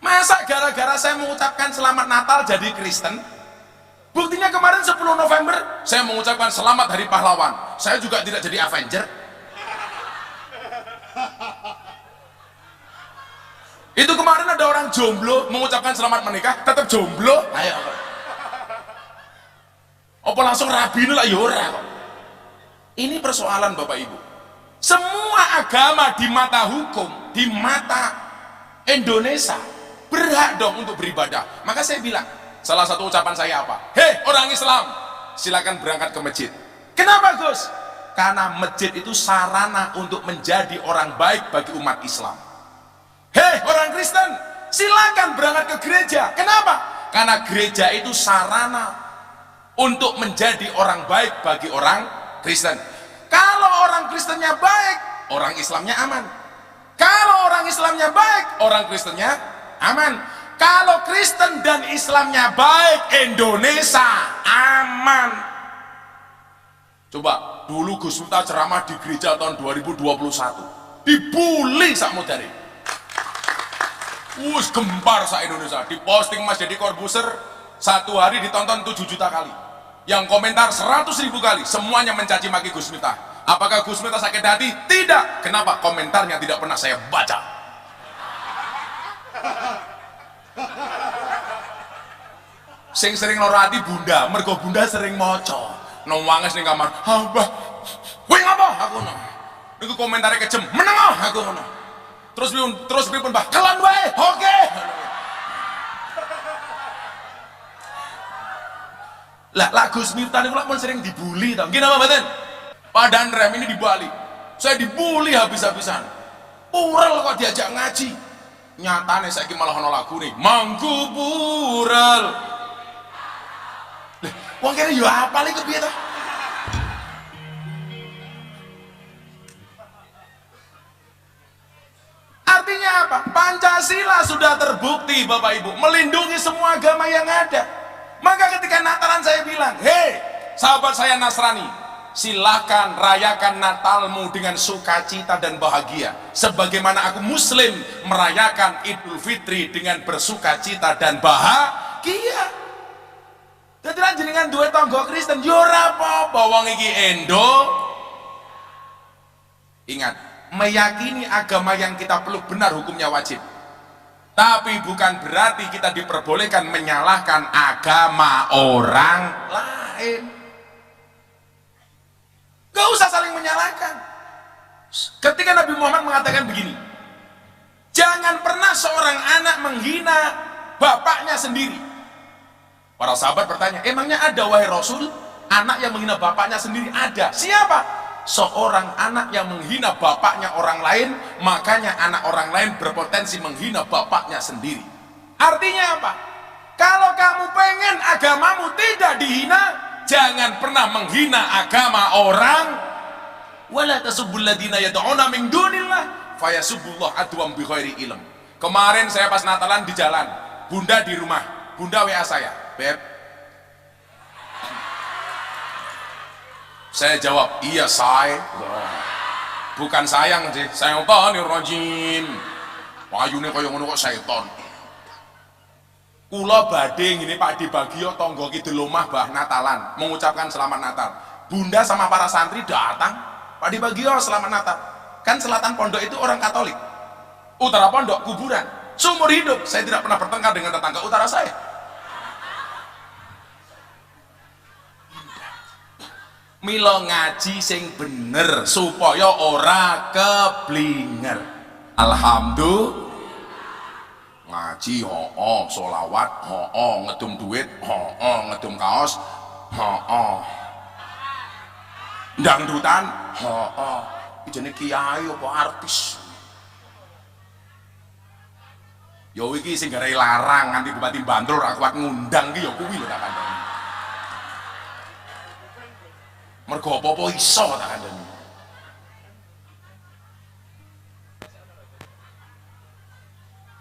Masa gara-gara saya mengucapkan selamat Natal jadi Kristen? Buktinya kemarin 10 November saya mengucapkan selamat Hari Pahlawan. Saya juga tidak jadi Avenger. Itu kemarin ada orang jomblo mengucapkan selamat menikah, tetap jomblo. Ayo. Apa langsung rabi lah yora kok. Ini persoalan Bapak Ibu. Semua agama di mata hukum, di mata Indonesia berhak dong untuk beribadah. Maka saya bilang, salah satu ucapan saya apa? Hei orang Islam, silakan berangkat ke masjid. Kenapa Gus? Karena masjid itu sarana untuk menjadi orang baik bagi umat Islam. Hei orang Kristen, silakan berangkat ke gereja. Kenapa? Karena gereja itu sarana untuk menjadi orang baik bagi orang Kristen. Kalau orang Kristennya baik, orang Islamnya aman. Kalau orang Islamnya baik, orang Kristennya aman. Kalau Kristen dan Islamnya baik, Indonesia aman. Coba dulu Gus Miftah ceramah di gereja tahun 2021, dibully sak modare. Gempar sak Indonesia, diposting Mas Deddy Corbuzier, satu hari ditonton 7 juta kali. Yang komentar 100.000 kali, semuanya mencaci maki Gus Miftah. Apakah Gus Miftah sakit hati? Tidak. Kenapa? Komentarnya tidak pernah saya baca. Sing sering loro hati bunda, mergo bunda sering moco. Nangis ning kamar, "Abah, kowe ngapa?" Aku ngono. Niku komentare kejem, "Meneng oh." Aku ngono. Terus pripun, Mbah? "Kelan wae." Oke. Lah Gus Miftah niku pun sering dibully tau. Gini apa mboten? Padahal rem ini di Bali. Saya dibully habis-habisan. Urel kok diajak ngaji. Nyatane saiki malah ana lagune Mangkubural. Lah, wong kene yo apal iku piye to? Artinya apa? Pancasila sudah terbukti Bapak Ibu melindungi semua agama yang ada. Maka ketika Natalan saya bilang, hei sahabat saya Nasrani, silakan rayakan Natalmu dengan sukacita dan bahagia, sebagaimana aku Muslim merayakan Idul Fitri dengan bersukacita dan bahagia. Jadi jenengan duwe tangga Kristen yo ora apa-apa wong iki endo. Ingat, meyakini agama yang kita peluk benar hukumnya wajib, tapi bukan berarti kita diperbolehkan menyalahkan agama orang lain. Gak usah saling menyalahkan. Ketika Nabi Muhammad mengatakan begini, jangan pernah seorang anak menghina bapaknya sendiri. Para sahabat bertanya, emangnya ada wahai Rasul anak yang menghina bapaknya sendiri? Ada. Siapa? Seorang anak yang menghina bapaknya orang lain, makanya anak orang lain berpotensi menghina bapaknya sendiri. Artinya apa? Kalau kamu pengen agamamu tidak dihina, jangan pernah menghina agama orang. Wala tasubbul ladina yad'una min dunillah fayasubbullah adwam bi ghairi ilm. Kemarin saya pas Natalan di jalan, Bunda di rumah, Bunda WA saya, Beb. Saya jawab, iya say. Bukan sayang sih, sayangtanir rajim. Wayune kaya ngono kok setan. Kula badhe ngene Pak Dibagio tangga kidul omah Mbah Natalan mengucapkan selamat Natal. Bunda sama para santri datang. Pak Dibagio selamat Natal. Kan selatan pondok itu orang Katolik. Utara pondok kuburan. Seumur hidup saya tidak pernah bertengkar dengan tetangga utara saya. Milo ngaji sing bener supaya ora keblinger. Alhamdulillah. Ngaji sholawat ngedum duit ngedum kaos dangdutan jenenge kiai apa artis. Ya iki sing garai larang nganti Bupati Bantul ora kuat ngundang ki ya kuwi lho tak kandhani. Mergo apa-apa iso tak kandhani.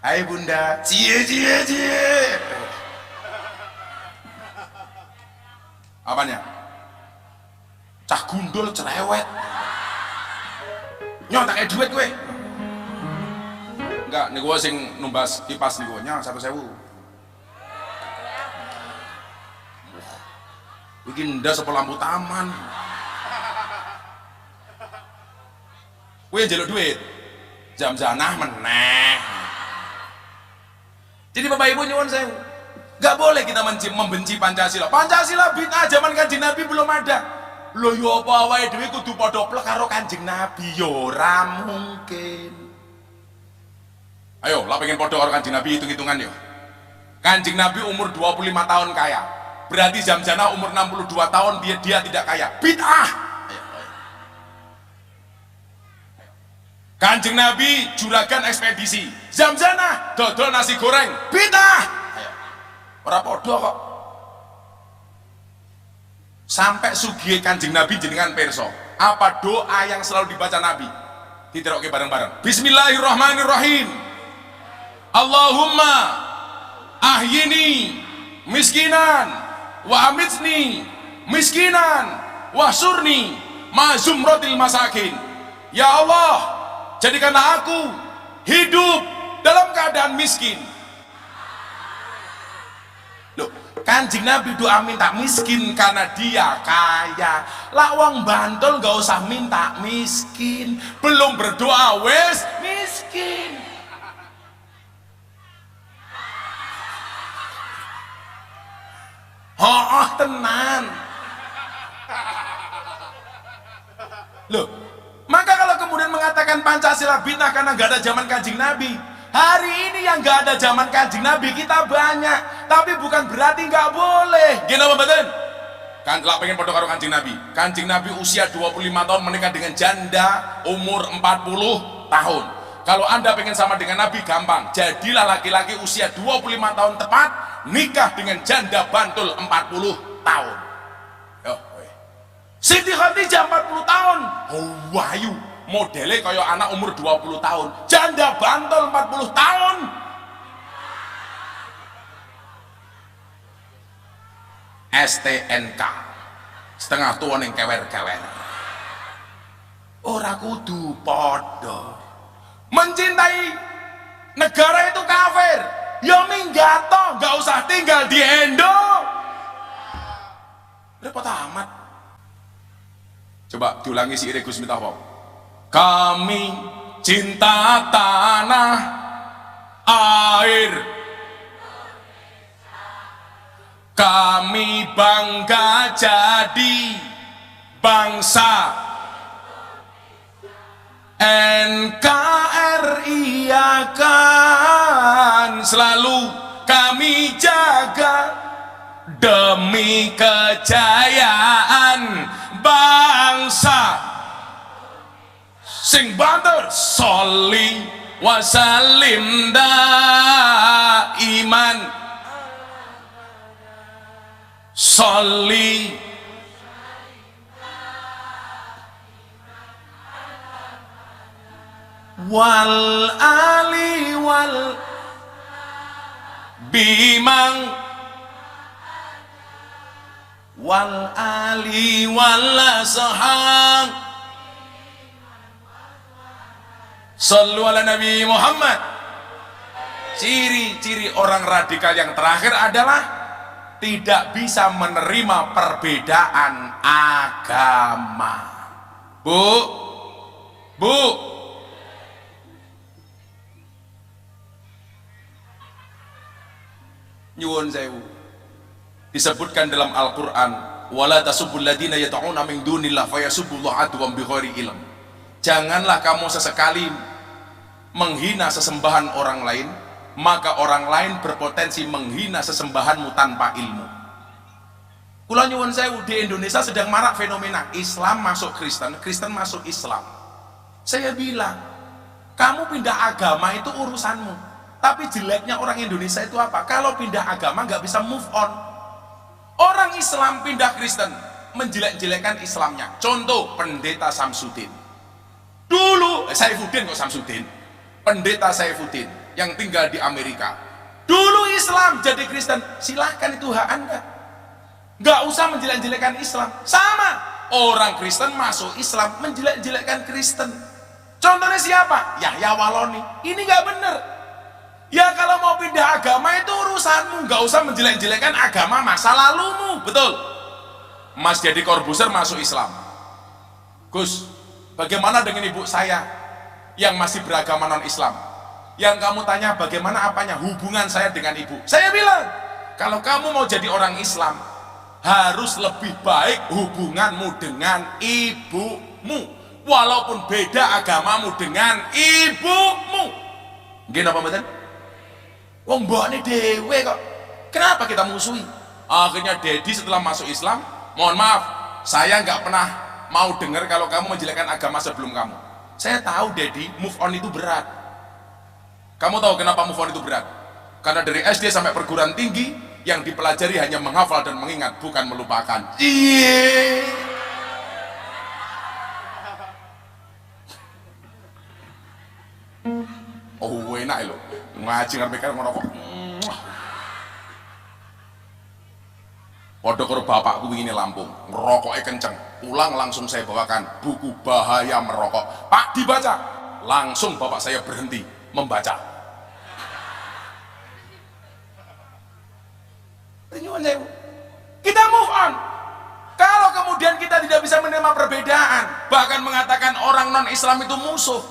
Hai Bunda, cie. Apanya? Cah gundul cerewet. Nyontak kayak duit gue. Enggak, nih gue sing numbas kipas nih gue nya 1.000. Bikin ndas apa lampu taman. Gue jaluk duit. Jam-janah meneh. Jadi Bapak Ibu nyuwun saya, nggak boleh kita membenci Pancasila. Pancasila bid'ah zaman Kanjeng Nabi belum ada. Lho yo apa wae dhewe kudu padha plek karo Kanjeng Nabi yo ora mungkin. Ayo, lah pengen padha karo Kanjeng Nabi hitung-hitungan yo. Kanjeng Nabi umur 25 tahun kaya. Berarti Zamzana umur 62 tahun dia tidak kaya. Bid'ah. Kanjeng Nabi juragan ekspedisi, Zamzana dodol nasi goreng, bid'ah. Ora padha kok. Sampai sugih Kanjeng Nabi jenengan perso. Apa doa yang selalu dibaca Nabi? Diterokke bareng-bareng. Bismillahirrahmanirrahim. Allahumma ahyini miskinan wa amitni miskinan wa surni ma zumratil masakin. Ya Allah, jadikanlah aku hidup dalam keadaan miskin. Loh, Kanjeng Nabi doa minta miskin karena dia kaya. Lah wong Bantul gak usah minta miskin, belum berdoa wes miskin. Tenan. Loh, maka kalau kemudian mengatakan Pancasila bid'ah karena gak ada zaman Kanjeng Nabi, hari ini yang gak ada zaman Kanjeng Nabi kita banyak, tapi bukan berarti gak boleh. Gini apa betul? Kan lah pengen foto karo Kanjeng Nabi. Kanjeng Nabi usia 25 tahun menikah dengan janda umur 40 tahun. Kalau Anda pengen sama dengan Nabi, gampang. Jadilah laki-laki usia 25 tahun tepat, nikah dengan janda bantul 40 tahun. Yo, Siti Khadijah 40 tahun. Oh, wahyu. Modelnya kayak anak umur 20 tahun. Janda bantul 40 tahun. STNK. Setengah tua yang kewer-kewer. Ora kudu podo. Mencintai negara itu kafir. Ya minggato, nggak usah tinggal di Indo. Repot amat. Coba diulangi si Ire Gus Miftah. Kami cinta tanah air. Kami bangga jadi bangsa NKRI akan selalu kami jaga demi kejayaan bangsa. Sing banter sholli wasallim daiman sholli wal ali wal bimang wal ali wal sahang sallu ala Nabi Muhammad. Ciri-ciri orang radikal yang terakhir adalah tidak bisa menerima perbedaan agama. Bu, nyuwun sewu, disebutkan dalam Al-Quran, wala tasubbul ladina yad'una min dunillah fayasubbullah adwan bighairi ilm. Janganlah kamu sesekali menghina sesembahan orang lain, maka orang lain berpotensi menghina sesembahanmu tanpa ilmu. Kula nyuwun sewu, di Indonesia sedang marak fenomena Islam masuk Kristen, Kristen masuk Islam. Saya bilang, kamu pindah agama itu urusanmu. Tapi jeleknya orang Indonesia itu apa? Kalau pindah agama nggak bisa move on. Orang Islam pindah Kristen, menjelek-jelekan Islamnya. Contoh, Pendeta Samsudin. Dulu, Saifuddin kok Samsudin? Pendeta Saifuddin yang tinggal di Amerika. Dulu Islam jadi Kristen, silahkan, itu hak Anda. Nggak usah menjelek-jelekan Islam. Sama, orang Kristen masuk Islam, menjelek-jelekan Kristen. Contohnya siapa? Yahya Waloni. Ini nggak bener. Ya kalau mau pindah agama itu urusanmu, nggak usah menjelek-jelekan agama masa lalumu, betul? Mas Deddy Corbuzier masuk Islam. Gus, bagaimana dengan ibu saya yang masih beragama non-Islam? Yang kamu tanya bagaimana apanya? Hubungan saya dengan ibu. Saya bilang, kalau kamu mau jadi orang Islam, harus lebih baik hubunganmu dengan ibumu, walaupun beda agamamu dengan ibumu. Gini apa betul? Wong mbokne dhewe kok. Kenapa kita musuhi? Akhirnya Dedi setelah masuk Islam, mohon maaf, saya nggak pernah mau dengar kalau kamu menjelekkan agama sebelum kamu. Saya tahu Dedi, move on itu berat. Kamu tahu kenapa move on itu berat? Karena dari SD sampai perguruan tinggi yang dipelajari hanya menghafal dan mengingat, bukan melupakan. Iya. Oh enak loh, ngaji ngarep kan ngerokok. Podo karo bapakku ini Lampung, ngerokoknya kenceng. Pulang langsung saya bawakan buku bahaya merokok. Pak, dibaca. Langsung bapak saya berhenti membaca. Kita move on. Kalau kemudian kita tidak bisa menerima perbedaan, bahkan mengatakan orang non-Islam itu musuh,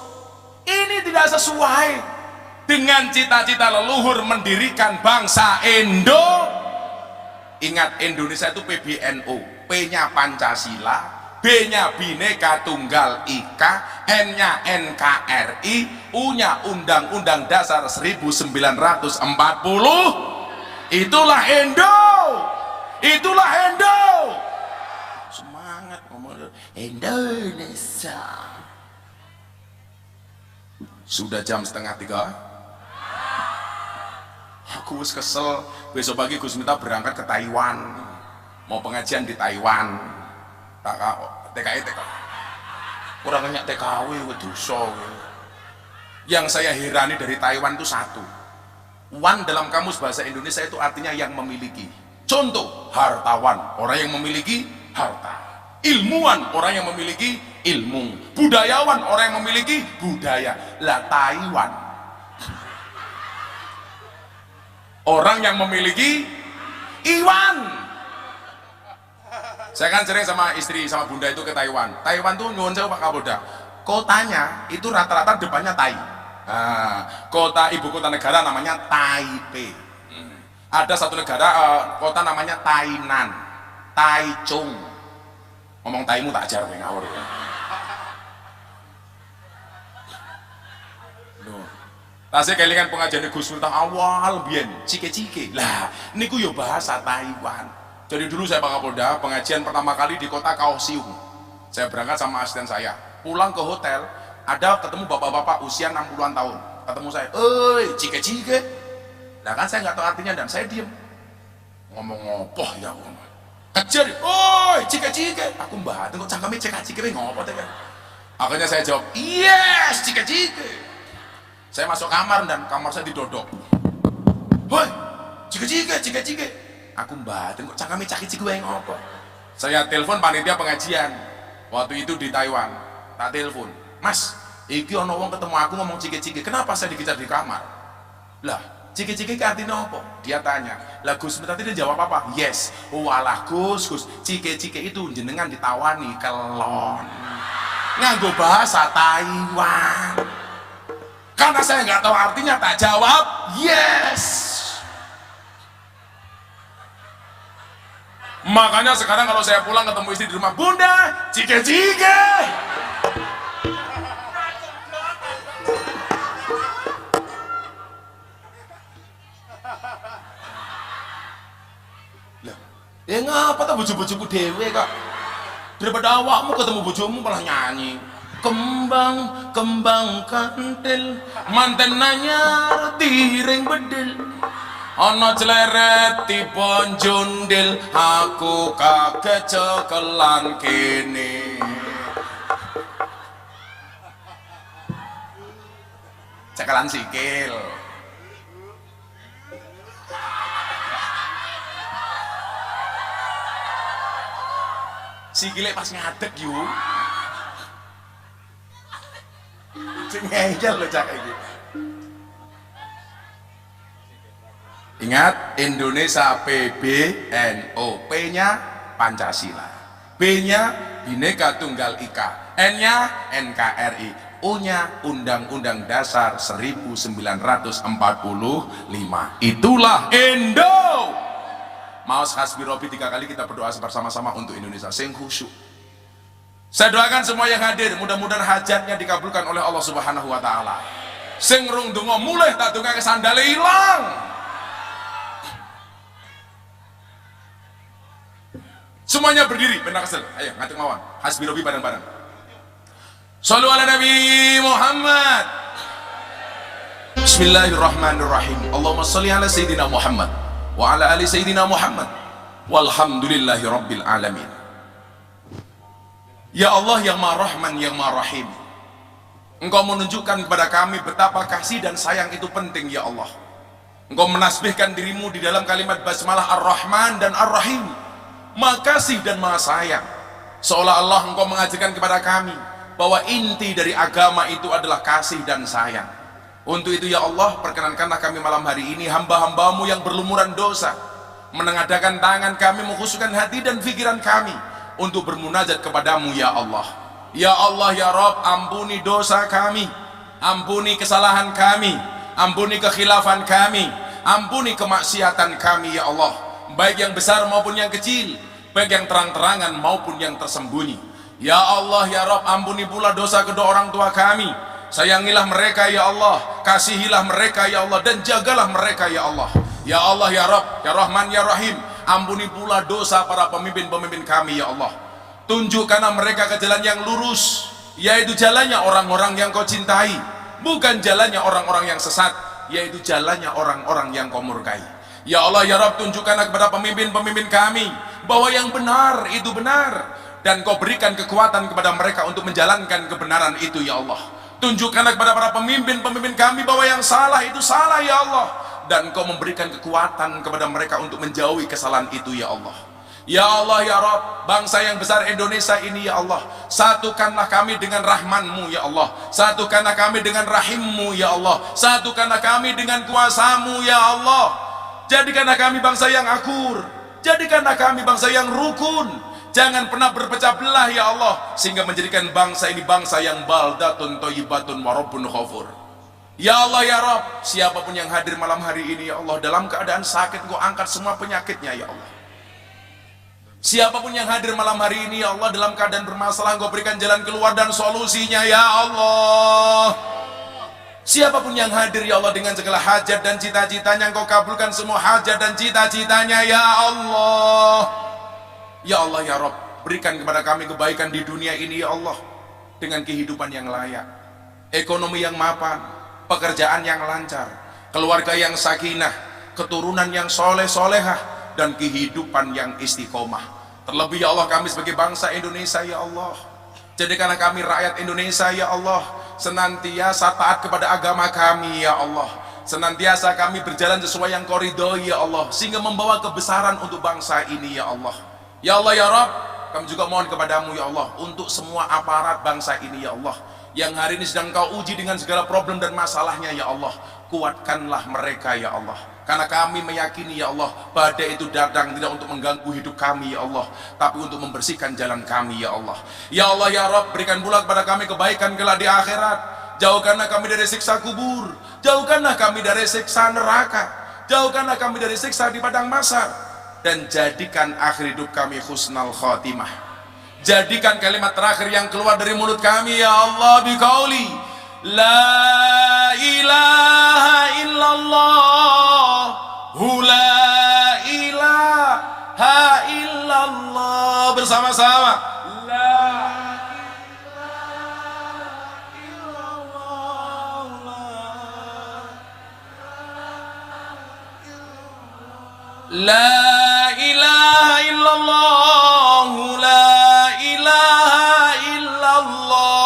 ini tidak sesuai dengan cita-cita leluhur mendirikan bangsa Indo. Ingat, Indonesia itu PBNU, P-nya Pancasila, B-nya Bhinneka Tunggal Ika, N-nya NKRI, U-nya Undang-Undang Dasar 1940. Itulah Indo. Itulah Indo. Semangat ngomong Indonesia. Sudah jam 2:30. Aku wis kesel. Besok pagi Gus Miftah berangkat ke Taiwan. Mau pengajian di Taiwan. TKI. Kurang banyak TKW dosa. Yang saya herani dari Taiwan itu satu. Wan dalam kamus bahasa Indonesia itu artinya yang memiliki. Contoh, hartawan, orang yang memiliki harta. Ilmuwan, orang yang memiliki ilmu. Budayawan, orang yang memiliki budaya. Lah Taiwan, orang yang memiliki Iwan. Saya kan sering sama istri, sama bunda itu ke Taiwan. Taiwan tuh nyuwun sewu Pak Kapolda, kotanya itu rata-rata depannya Tai. Kota ibu kota negara namanya Taipei. Ada satu negara kota namanya Tainan, Taichung. Ngomong Taimu tak ajar kowe ngawur. Loh. Tasih kelingan pengajian Gus Miftah awal biyen, cike-cike. Lah, niku yo bahasa Taiwan. Jadi dulu saya Pak Kapolda, pengajian pertama kali di kota Kaohsiung. Saya berangkat sama asisten saya. Pulang ke hotel, ada ketemu bapak-bapak usia 60-an tahun. Ketemu saya, "Oi, cike-cike." Nah kan saya nggak tahu artinya dan saya diem. Ngomong ngopoh ya aku. Kejar, "Oi, cike-cike." Aku mbah, kok cangkeme cike-cike ngopo teh. Akhirnya saya jawab, "Yes, cike-cike." Saya masuk kamar dan kamar saya didodok. "Woi, cike-cike." Aku mbah, kok cangkeme cike-cike ngopo. Saya telepon panitia pengajian. Waktu itu di Taiwan. Tak telepon, "Mas, iki ono wong ketemu aku ngomong cike-cike. Kenapa saya dikejar di kamar?" Lah, cike-cike artinya apa? Dia tanya. Lah Gus Miftah dia jawab apa? "Yes." Walah Gus, cike-cike itu jenengan ditawani kelon. Nganggo bahasa Taiwan. Karena saya nggak tahu artinya, tak jawab yes. Makanya sekarang kalau saya pulang ketemu istri di rumah, "Bunda, cike-cike." Ya ngapa tak bojo-bojoku dewe kok. Daripada awakmu ketemu bojomu malah nyanyi. Kembang kantil, manten nanyar tiring bedil. Ana cleret tiba jundil, aku kaget cekelan kene. Cekelan sikil. Sikile pas ngadeg yuk. Sing ngeyel lho cak iki. Ingat, Indonesia PBNO, P-nya Pancasila, B-nya Bhinneka Tunggal Ika, N-nya NKRI, U-nya Undang-Undang Dasar 1945. Itulah Indo. Maos hasbi robi 3 kali kita berdoa bersama-sama untuk Indonesia. Sing khusyuk. Saya doakan semua yang hadir, mudah-mudahan hajatnya dikabulkan oleh Allah Subhanahu wa taala. Sing rung donga mulih tak dongake sandale ilang. Semuanya berdiri, benar kesel. Ayo ngatur mawon. Hasbi robi bareng-bareng. Shallu ala Nabi Muhammad. Bismillahirrahmanirrahim. Allahumma shalli ala Sayyidina Muhammad wa ala ali Sayyidina Muhammad walhamdulillahi rabbil alamin. Ya Allah yang Maha Rahman, yang Maha Rahim, Engkau menunjukkan kepada kami betapa kasih dan sayang itu penting ya Allah. Engkau menasbihkan dirimu di dalam kalimat basmalah Ar-Rahman dan Ar-Rahim, Maha kasih dan Maha sayang. Seolah-olah Engkau mengajarkan kepada kami bahwa inti dari agama itu adalah kasih dan sayang. Untuk itu ya Allah, perkenankanlah kami malam hari ini hamba-hambamu yang berlumuran dosa, menengadakan tangan kami, mengkhususkan hati dan pikiran kami untuk bermunajat kepadamu ya Allah. Ya Allah ya Rabb, ampuni dosa kami, ampuni kesalahan kami, ampuni kekhilafan kami, ampuni kemaksiatan kami ya Allah, baik yang besar maupun yang kecil, baik yang terang-terangan maupun yang tersembunyi. Ya Allah ya Rabb, ampuni pula dosa kedua orang tua kami. Sayangilah mereka ya Allah, kasihilah mereka ya Allah, dan jagalah mereka ya Allah. Ya Allah ya Rabb, ya Rahman ya Rahim, ampuni pula dosa para pemimpin-pemimpin kami ya Allah. Tunjukkanlah mereka ke jalan yang lurus, yaitu jalannya orang-orang yang Kau cintai, bukan jalannya orang-orang yang sesat, yaitu jalannya orang-orang yang kau murkai. Ya Allah ya Rabb, tunjukkanlah kepada pemimpin-pemimpin kami bahwa yang benar itu benar, dan kau berikan kekuatan kepada mereka untuk menjalankan kebenaran itu ya Allah. Tunjukkanlah kepada para pemimpin-pemimpin kami bahwa yang salah itu salah ya Allah, dan kau memberikan kekuatan kepada mereka untuk menjauhi kesalahan itu ya Allah. Ya Allah ya Rabb, bangsa yang besar Indonesia ini ya Allah, satukanlah kami dengan rahman-Mu ya Allah, satukanlah kami dengan rahim-Mu ya Allah, satukanlah kami dengan kuasa-Mu ya Allah. Jadikanlah kami bangsa yang akur, jadikanlah kami bangsa yang rukun, jangan pernah berpecah belah ya Allah, sehingga menjadikan bangsa ini bangsa yang baldatun thayyibatun wa rabbun ghafur. Ya Allah ya Rabb, siapapun yang hadir malam hari ini ya Allah dalam keadaan sakit, Kau angkat semua penyakitnya ya Allah. Siapapun yang hadir malam hari ini ya Allah dalam keadaan bermasalah, Kau berikan jalan keluar dan solusinya ya Allah. Siapapun yang hadir ya Allah dengan segala hajat dan cita-citanya, Kau kabulkan semua hajat dan cita-citanya ya Allah. Ya Allah ya Rabb, berikan kepada kami kebaikan di dunia ini ya Allah, dengan kehidupan yang layak, ekonomi yang mapan, pekerjaan yang lancar, keluarga yang sakinah, keturunan yang soleh-solehah, dan kehidupan yang istiqomah. Terlebih ya Allah kami sebagai bangsa Indonesia ya Allah, jadikanlah kami rakyat Indonesia ya Allah senantiasa taat kepada agama kami ya Allah, senantiasa kami berjalan sesuai yang Kau ridhoi ya Allah, sehingga membawa kebesaran untuk bangsa ini ya Allah. Ya Allah ya Rabb, kami juga mohon kepadamu ya Allah untuk semua aparat bangsa ini ya Allah, yang hari ini sedang Kau uji dengan segala problem dan masalahnya ya Allah, kuatkanlah mereka ya Allah, karena kami meyakini ya Allah, badai itu datang tidak untuk mengganggu hidup kami ya Allah, tapi untuk membersihkan jalan kami ya Allah. Ya Allah ya Rabb, berikan pula kepada kami kebaikan kelak di akhirat, jauhkanlah kami dari siksa kubur, jauhkanlah kami dari siksa neraka, jauhkanlah kami dari siksa di padang mahsyar, dan jadikan akhir hidup kami husnal khatimah. Jadikan kalimat terakhir yang keluar dari mulut kami ya Allah biqauli la ilaha illallah, la ilaha illallah, bersama-sama la ilaha illallah, la ilaha illallah, la ilaha illallah.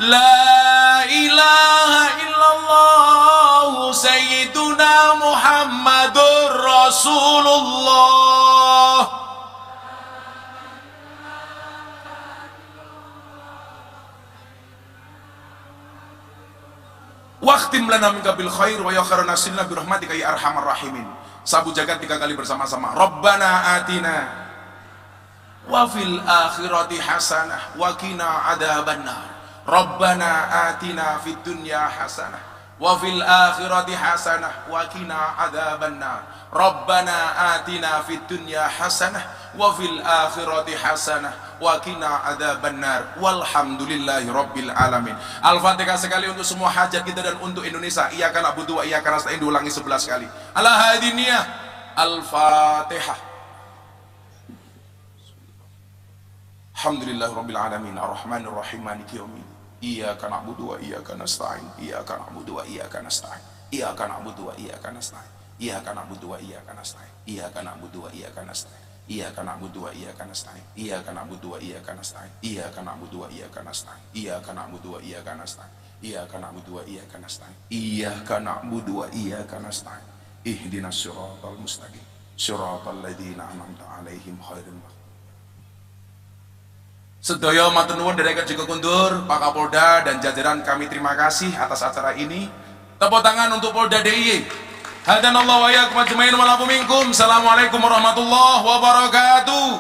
La ilaha illallah Sayyiduna Muhammadur Rasulullah. Waqtim lana minka bil khair wa ya khairan nasilna bi rahmatika ya arhamar rahimin. Sabu jagat 3 kali bersama-sama. Rabbana atina wa fil akhirati hasanah wa qina adzabannar. Rabbana atina fid dunya hasanah wa fil akhirati hasanah wa qina adzabannar. Rabbana atina fid dunya hasanah wa fil akhirati hasanah wa qina adzabannar. Walhamdulillahi rabbil alamin. Al-Fatihah sekali untuk semua hajat kita dan untuk Indonesia. Iyyaka na'budu wa iyyaka nasta'in, diulangi 11 kali. Ala hadiniyah. Al-Fatihah. Alhamdulillahi rabbil alamin arrahmanir rahim maliki yaumiddin. Iyyaka na'budu wa iyyaka nasta'in. Iyyaka na'budu wa iyyaka nasta'in. Iyyaka na'budu wa iyyaka nasta'in. Iyyaka na'budu wa iyyaka nasta'in. Iyyaka na'budu wa iyyaka nasta'in. Iyyaka na'budu wa iyyaka nasta'in. Iyyaka na'budu wa iyyaka nasta'in. Iyyaka na'budu wa iyyaka nasta'in. Iyyaka na'budu wa iyyaka nasta'in. Iyyaka na'budu wa iyyaka nasta'in. Iyyaka na'budu wa iyyaka nasta'in. Ihdinas siratal mustaqim. Siratal ladzina an'amta 'alaihim ghairil maghdubi. Sedaya matur nuwun dereket juga kundur Pak Kapolda dan jajaran, kami terima kasih atas acara ini. Tepuk tangan untuk Polda DIY. Hadanallahu wa iyyakum ajmain wa lakum minkum. Assalamualaikum warahmatullahi wabarakatuh.